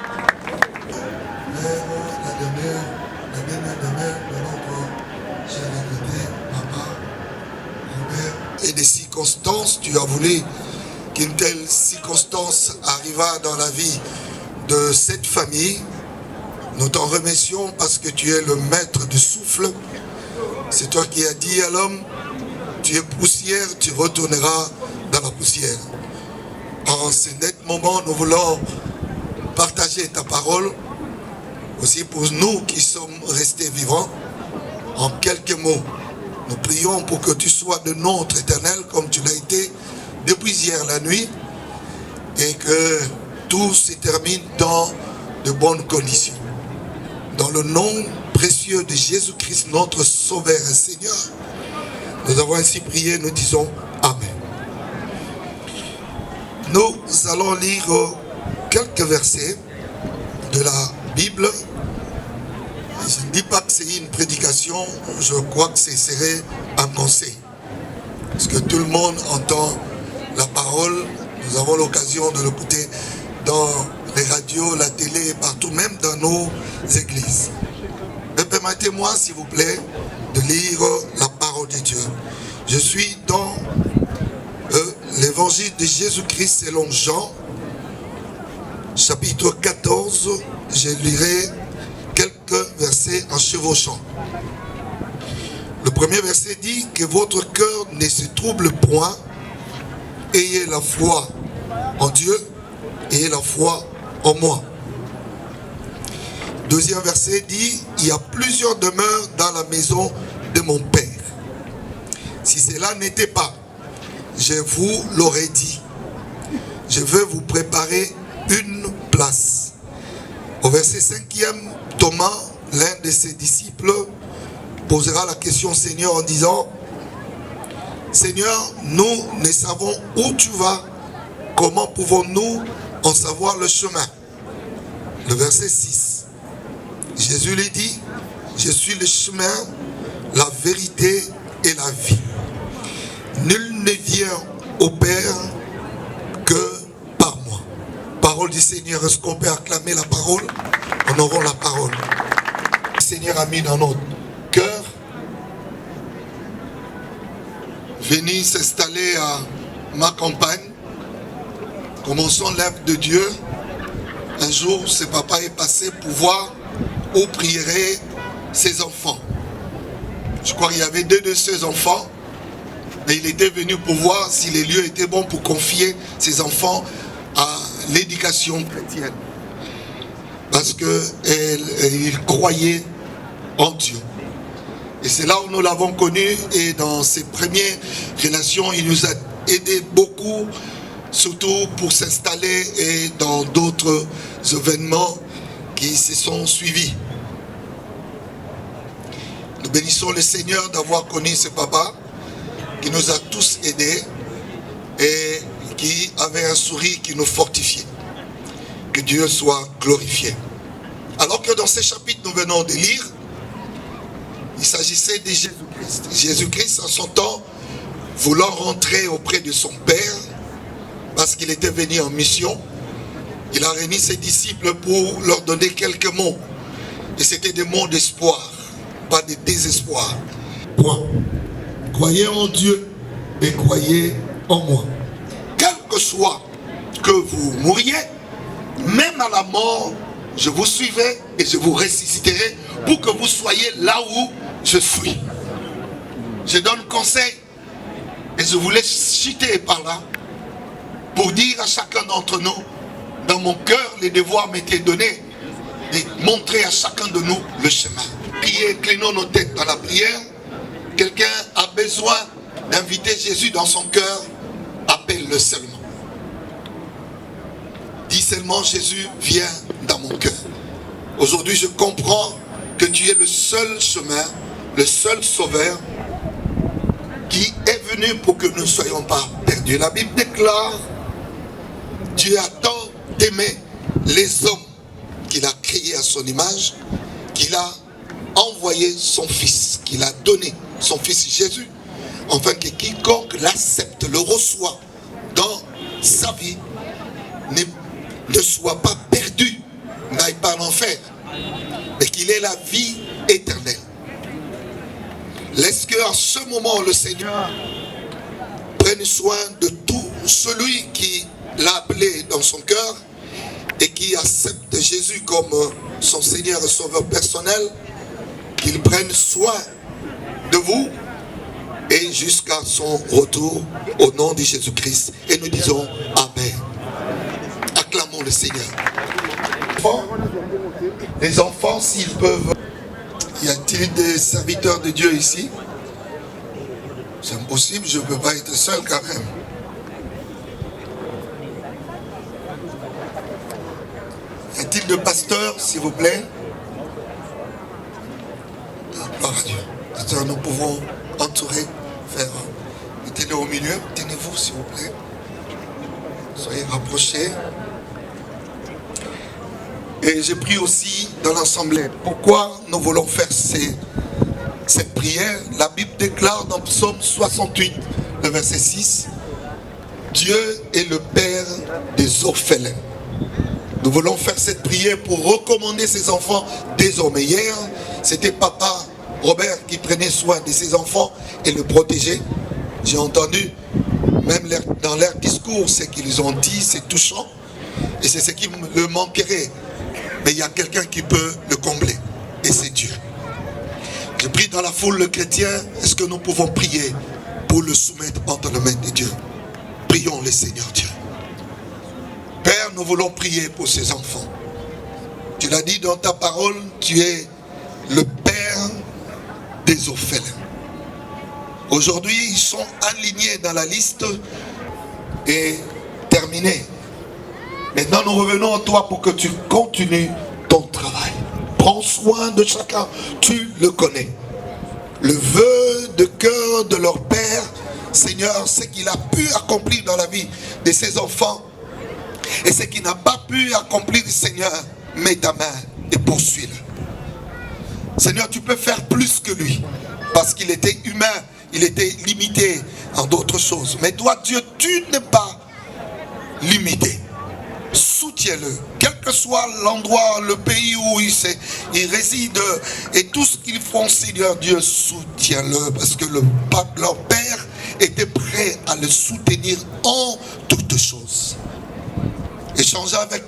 Et des circonstances, tu as voulu qu'une telle circonstance arriva dans la vie de cette famille. Nous t'en remercions parce que tu es le maître du souffle. C'est toi qui as dit à l'homme, tu es poussière, tu retourneras dans la poussière. En ce net moment, nous voulons partager ta parole, aussi pour nous qui sommes restés vivants. En quelques mots, nous prions pour que tu sois de notre Éternel comme tu l'as été depuis hier la nuit et que tout se termine dans de bonnes conditions. Dans le nom précieux de Jésus-Christ, notre Sauveur et Seigneur, nous avons ainsi prié, nous disons Amen. Nous allons lire quelques versets de la Bible. Je ne dis pas que c'est une prédication, je crois que ce serait un conseil. Parce que tout le monde entend la parole, nous avons l'occasion de l'écouter dans les radios, la télé, partout, même dans nos églises. Mais permettez-moi, s'il vous plaît, de lire la parole de Dieu. Je suis dans l'évangile de Jésus-Christ selon Jean, chapitre 14. Je lirai quelques versets en chevauchant. Le premier verset dit que votre cœur ne se trouble point. Ayez la foi en Dieu, ayez la foi en moi. Deuxième verset dit, il y a plusieurs demeures dans la maison de mon Père. Si cela n'était pas, je vous l'aurais dit. Je veux vous préparer une place. Au verset 5e, Thomas, l'un de ses disciples, posera la question au Seigneur en disant, Seigneur, nous ne savons où tu vas, comment pouvons-nous en savoir le chemin? Le verset 6. Jésus lui dit, je suis le chemin, la vérité et la vie. Nul ne vient au Père que par moi. Parole du Seigneur, est-ce qu'on peut acclamer la parole? Honorons la parole. Le Seigneur a mis dans notre cœur, venu s'installer à ma campagne, commençons l'œuvre de Dieu. Un jour, ce papa est passé pour voir où prieraient ses enfants. Je crois qu'il y avait deux de ses enfants, mais il était venu pour voir si les lieux étaient bons pour confier ses enfants à l'éducation chrétienne. Parce qu'il croyait en Dieu. Et c'est là où nous l'avons connu, et dans ses premières relations, il nous a aidé beaucoup, surtout pour s'installer et dans d'autres événements qui se sont suivis. Nous bénissons le Seigneur d'avoir connu ce papa qui nous a tous aidés et qui avait un sourire qui nous fortifiait. Que Dieu soit glorifié. Alors que dans ces chapitres nous venons de lire, il s'agissait de Jésus-Christ. Jésus-Christ, en son temps, voulant rentrer auprès de son Père, parce qu'il était venu en mission, il a réuni ses disciples pour leur donner quelques mots. Et c'était des mots d'espoir, pas de désespoir. Point. Croyez en Dieu et croyez en moi. Quel que soit que vous mouriez, même à la mort, je vous suivrai et je vous ressusciterai pour que vous soyez là où je suis. Je donne conseil et je vous laisse chuter par là pour dire à chacun d'entre nous, dans mon cœur, les devoirs m'étaient donnés de montrer à chacun de nous le chemin. Priez, inclinons nos têtes dans la prière. Quelqu'un a besoin d'inviter Jésus dans son cœur, appelle-le seulement. Dis seulement, Jésus, viens dans mon cœur. Aujourd'hui, je comprends que tu es le seul chemin, le seul sauveur qui est venu pour que nous ne soyons pas perdus. La Bible déclare, Dieu a tant aimé les hommes qu'il a créés à son image, qu'il a envoyé son Fils, qu'il a donné son Fils Jésus, afin que quiconque l'accepte, le reçoit dans sa vie, ne soit pas perdu, n'aille pas en enfer, mais qu'il ait la vie éternelle. Laisse qu'à ce moment le Seigneur prenne soin de tout celui qui l'a appelé dans son cœur et qui accepte Jésus comme son Seigneur et Sauveur personnel, qu'il prenne soin de vous et jusqu'à son retour au nom de Jésus-Christ. Et nous disons Amen. Acclamons le Seigneur. Les enfants, s'ils peuvent... Y a-t-il des serviteurs de Dieu ici? C'est impossible, je ne peux pas être seul quand même. Y a-t-il de pasteurs, s'il vous plaît? Gloire à Dieu. Pasteur, nous pouvons entourer, faire... Mettez-le au milieu, tenez-vous s'il vous plaît. Soyez rapprochés. Et j'ai pris aussi dans l'assemblée. Pourquoi nous voulons faire cette prière? La Bible déclare dans Psaume 68, le verset 6, Dieu est le Père des orphelins. Nous voulons faire cette prière pour recommander ses enfants désormais. Hier, c'était papa Robert qui prenait soin de ses enfants et le protégeait. J'ai entendu, même dans leur discours, ce qu'ils ont dit, c'est touchant. Et c'est ce qui me manquerait. Mais il y a quelqu'un qui peut le combler. Et c'est Dieu. Je prie dans la foule le chrétien. Est-ce que nous pouvons prier pour le soumettre entre les mains de Dieu? Prions le Seigneur Dieu. Père, nous voulons prier pour ces enfants. Tu l'as dit dans ta parole, tu es le Père des orphelins. Aujourd'hui, ils sont alignés dans la liste et terminés. Maintenant, nous revenons à toi pour que tu continues ton travail. Prends soin de chacun, tu le connais. Le vœu de cœur de leur Père, Seigneur, ce qu'il a pu accomplir dans la vie de ses enfants et ce qu'il n'a pas pu accomplir, Seigneur, mets ta main et poursuis-le. Seigneur, tu peux faire plus que lui parce qu'il était humain, il était limité en d'autres choses. Mais toi, Dieu, tu n'es pas limité. Soutiens-le, quel que soit l'endroit, le pays où il réside et tout ce qu'ils font, Seigneur Dieu, soutiens-le parce que leur Père était prêt à le soutenir en toutes choses. Échanger avec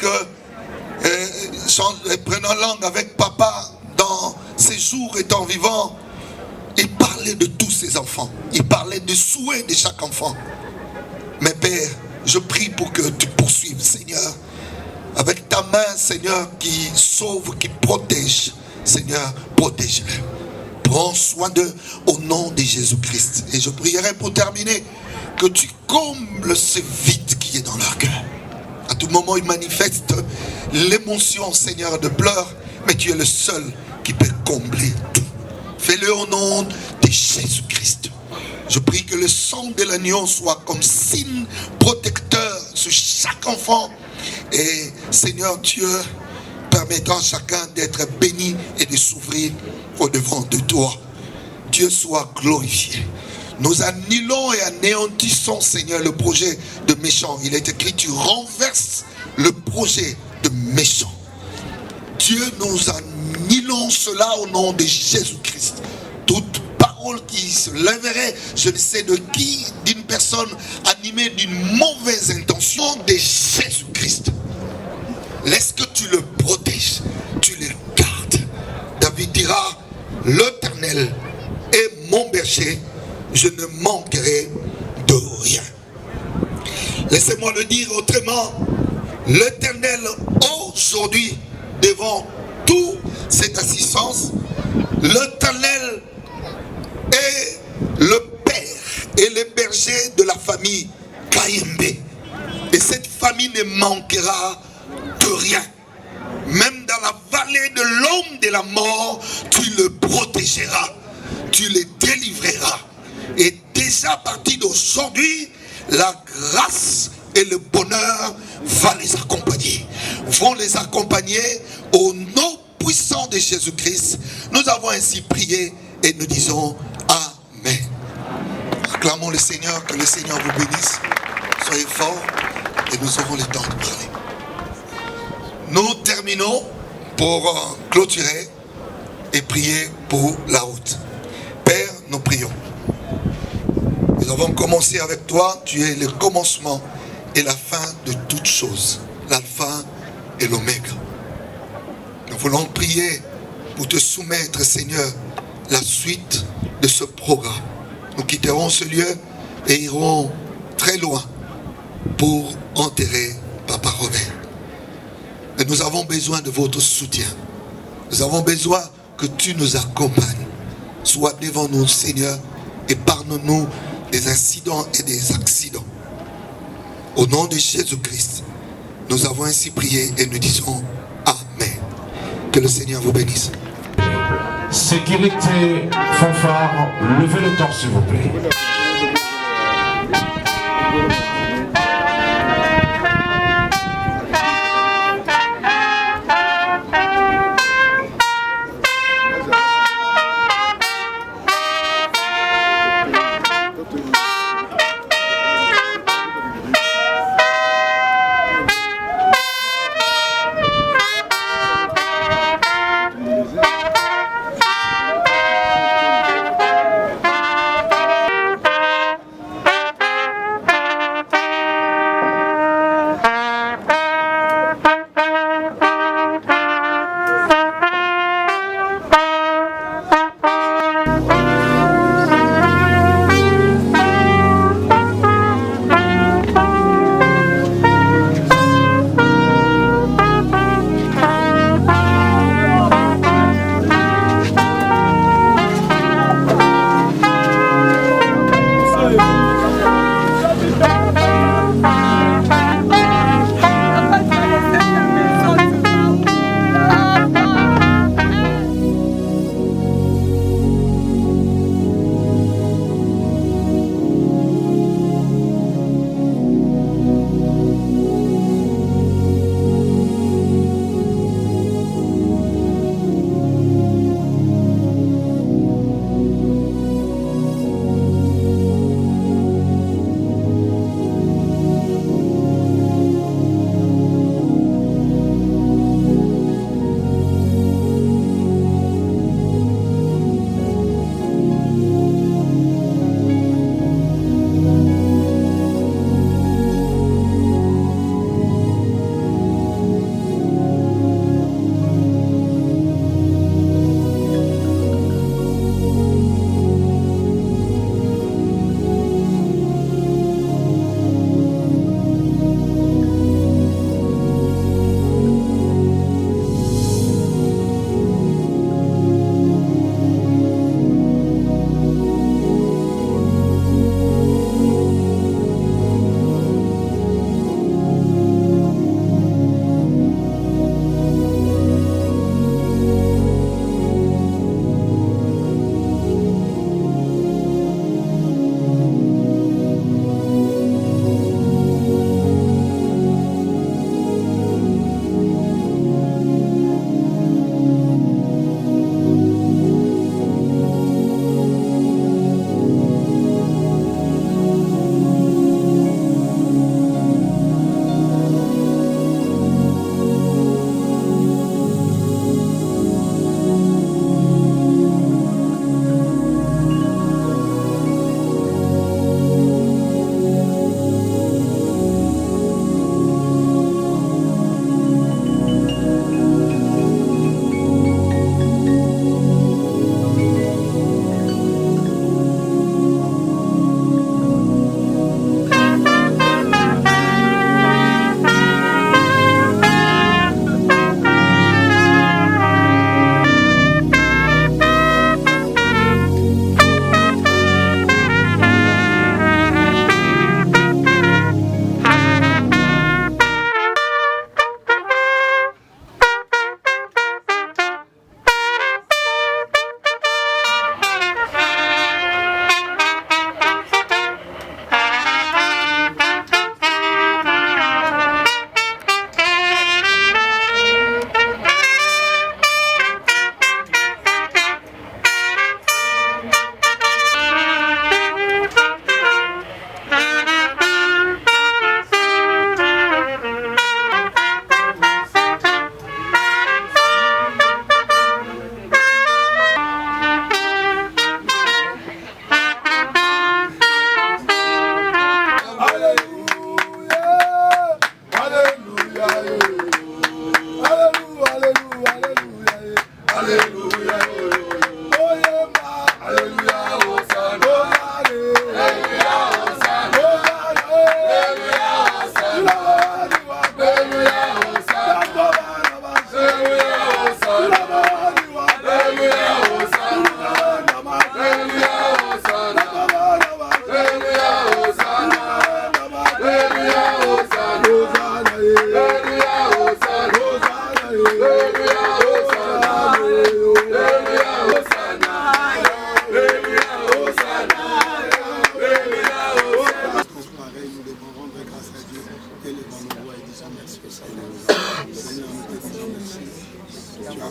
prenant langue avec papa dans ses jours étant vivant, il parlait de tous ses enfants, il parlait des souhaits de chaque enfant. Mais Père, je prie pour que tu poursuives, Seigneur, avec ta main, Seigneur, qui sauve, qui protège. Seigneur, protège-le. Prends soin d'eux au nom de Jésus-Christ. Et je prierai pour terminer que tu combles ce vide qui est dans leur cœur. À tout moment, ils manifestent l'émotion, Seigneur, de pleurs, mais tu es le seul qui peut combler tout. Fais-le au nom de Jésus-Christ. Je prie que le sang de l'agneau soit comme signe protecteur sur chaque enfant. Et Seigneur Dieu, permettant à chacun d'être béni et de s'ouvrir au devant de toi. Dieu soit glorifié. Nous annulons et anéantissons, Seigneur, le projet de méchant. Il est écrit, tu renverses le projet de méchant. Dieu, nous annulons cela au nom de Jésus-Christ. Toute parole qui se lèverait, je ne sais de qui, d'une personne animée d'une mauvaise intention de Jésus-Christ. Laisse que tu le protèges, tu le gardes. David dira, l'Éternel est mon berger, je ne manquerai de rien. Laissez-moi le dire autrement, l'Éternel aujourd'hui, devant toute cette assistance, l'Éternel est le père et le berger de la famille Kayembe. Et cette famille ne manquera de rien. Même dans la vallée de l'homme de la mort, tu le protégeras, tu le délivreras. Et déjà à partir d'aujourd'hui, la grâce et le bonheur vont les accompagner au nom puissant de Jésus-Christ. Nous avons ainsi prié et nous disons Amen. Acclamons le Seigneur, que le Seigneur vous bénisse. Soyez forts et nous aurons le temps de parler. Nous terminons pour clôturer et prier pour la route. Père, nous prions. Nous avons commencé avec toi, tu es le commencement et la fin de toutes choses, l'alpha et l'oméga. Nous voulons prier pour te soumettre, Seigneur, la suite de ce programme. nous quitterons ce lieu et irons très loin pour enterrer Papa Robert. Mais nous avons besoin de votre soutien. Nous avons besoin que tu nous accompagnes. Sois devant nous, Seigneur, et pardonne-nous des incidents et des accidents. Au nom de Jésus-Christ, nous avons ainsi prié et nous disons Amen. Que le Seigneur vous bénisse. Sécurité, fanfare, levez le temps s'il vous plaît.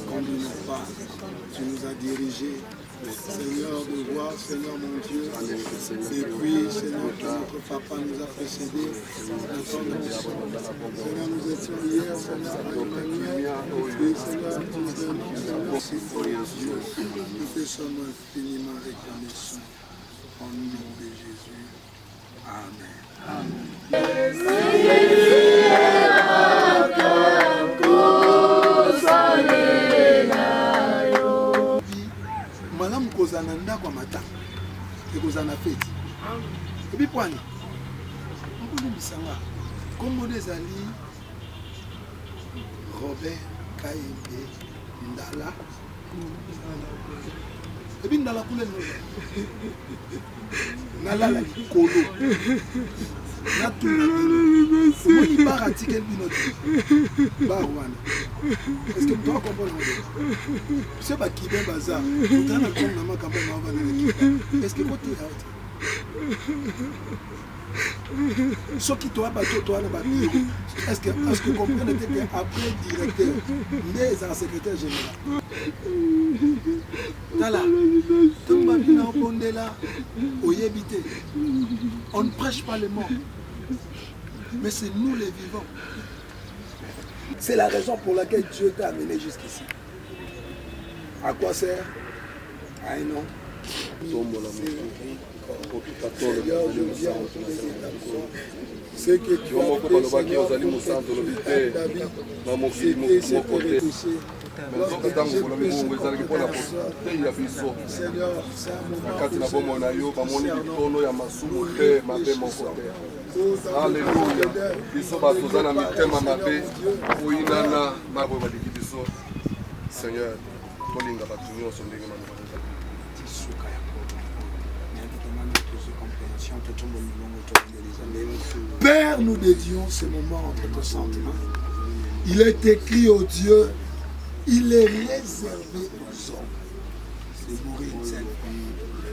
comme de nos pas. Tu nous as dirigés, Seigneur, de voir, Seigneur mon Dieu, depuis, Seigneur, que notre papa nous a précédés, Seigneur, nous étions hier, Seigneur, à Emmanuel, et Seigneur, nous venons, Seigneur, merci pour Dieu, nous te sommes infiniment reconnaissants, au nom de Jésus, Amen. Malamu kozana ndako mata ekozana feti ebi pwani mpona bisanga kombo ezali Robert Kayembe Ndala ebi Ndala kule nalala likolo natuna omoni bar article binote bar wana est-ce que tu comprends c'est pas qui est bazar on a comme na makambo na bana est-ce que côté out ce qui toi bateau toi na bateau est-ce que comprendre que après directeur mais un secrétaire général Tala tumba bina opondela oyebite on ne prêche pas les morts mais c'est nous les vivants. C'est la raison pour laquelle Dieu t'a amené jusqu'ici. À quoi sert? À un nom. Seigneur, je viens en tous les établissements. Ce que tu as fait, Seigneur, pour David, c'était retouché. Lorsque j'ai péché contre personne, Seigneur, c'est un moment Alléluia. Biso batozana mitema mabe oyinana mabo baliki biso. Seigneur, tolinga batu nyonso ndenge manu. Père, nous dédions ce moment entre tes saintes mains. Il est écrit au Dieu, il est réservé aux hommes de mourir une seule fois.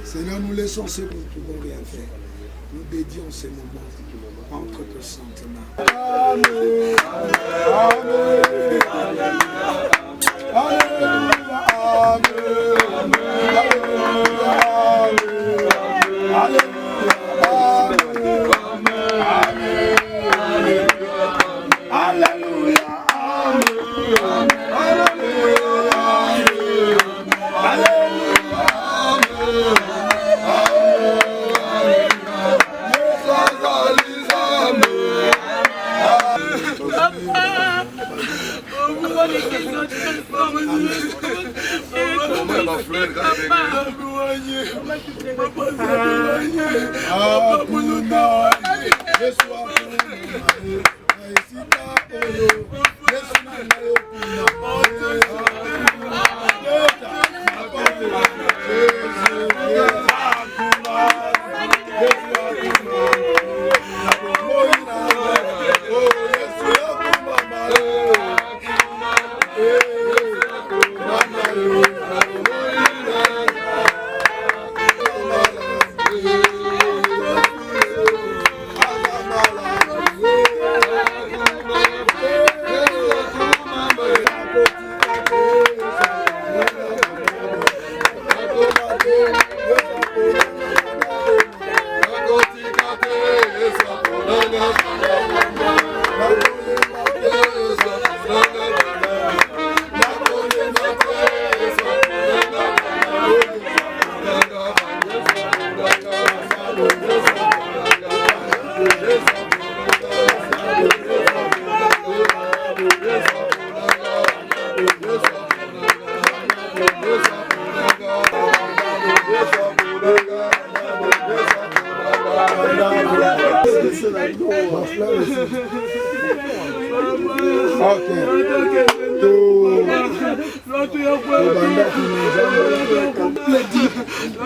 Seigneur, nous laissons ce que nous ne pouvons rien faire. Nous dédions ces moments entre tes saintes mains. Amen.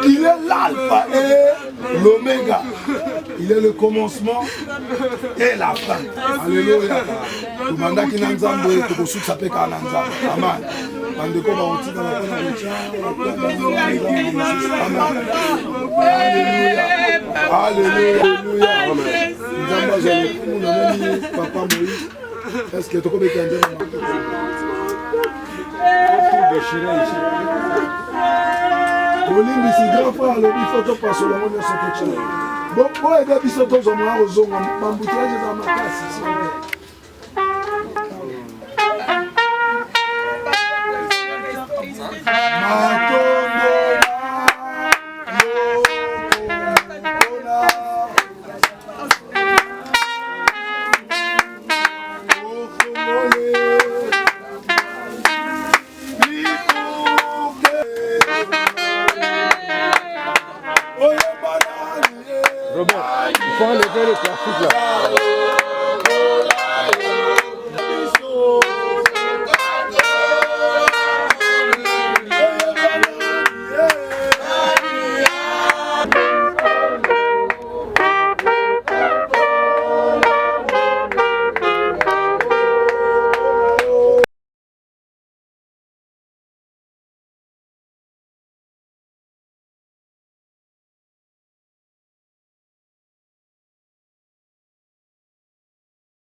Il est l'alpha et l'oméga. Il est le commencement et la fin. Alléluia. Tumanda kina nzambe tukosuka sapeka na nzambe. Amen. Bandeko ba otika na pena richa. Amen. Alléluia. Alléluia. Amen. Nzambe azali kumuna nani papa Moïse. Est-ce que tu peux me olimbisi grand frère alobi fo topasola ngo nyonso totya boyeba biso tozomwa kozonga bambutiage eza makasi Robert, il faut enlever le plastique là.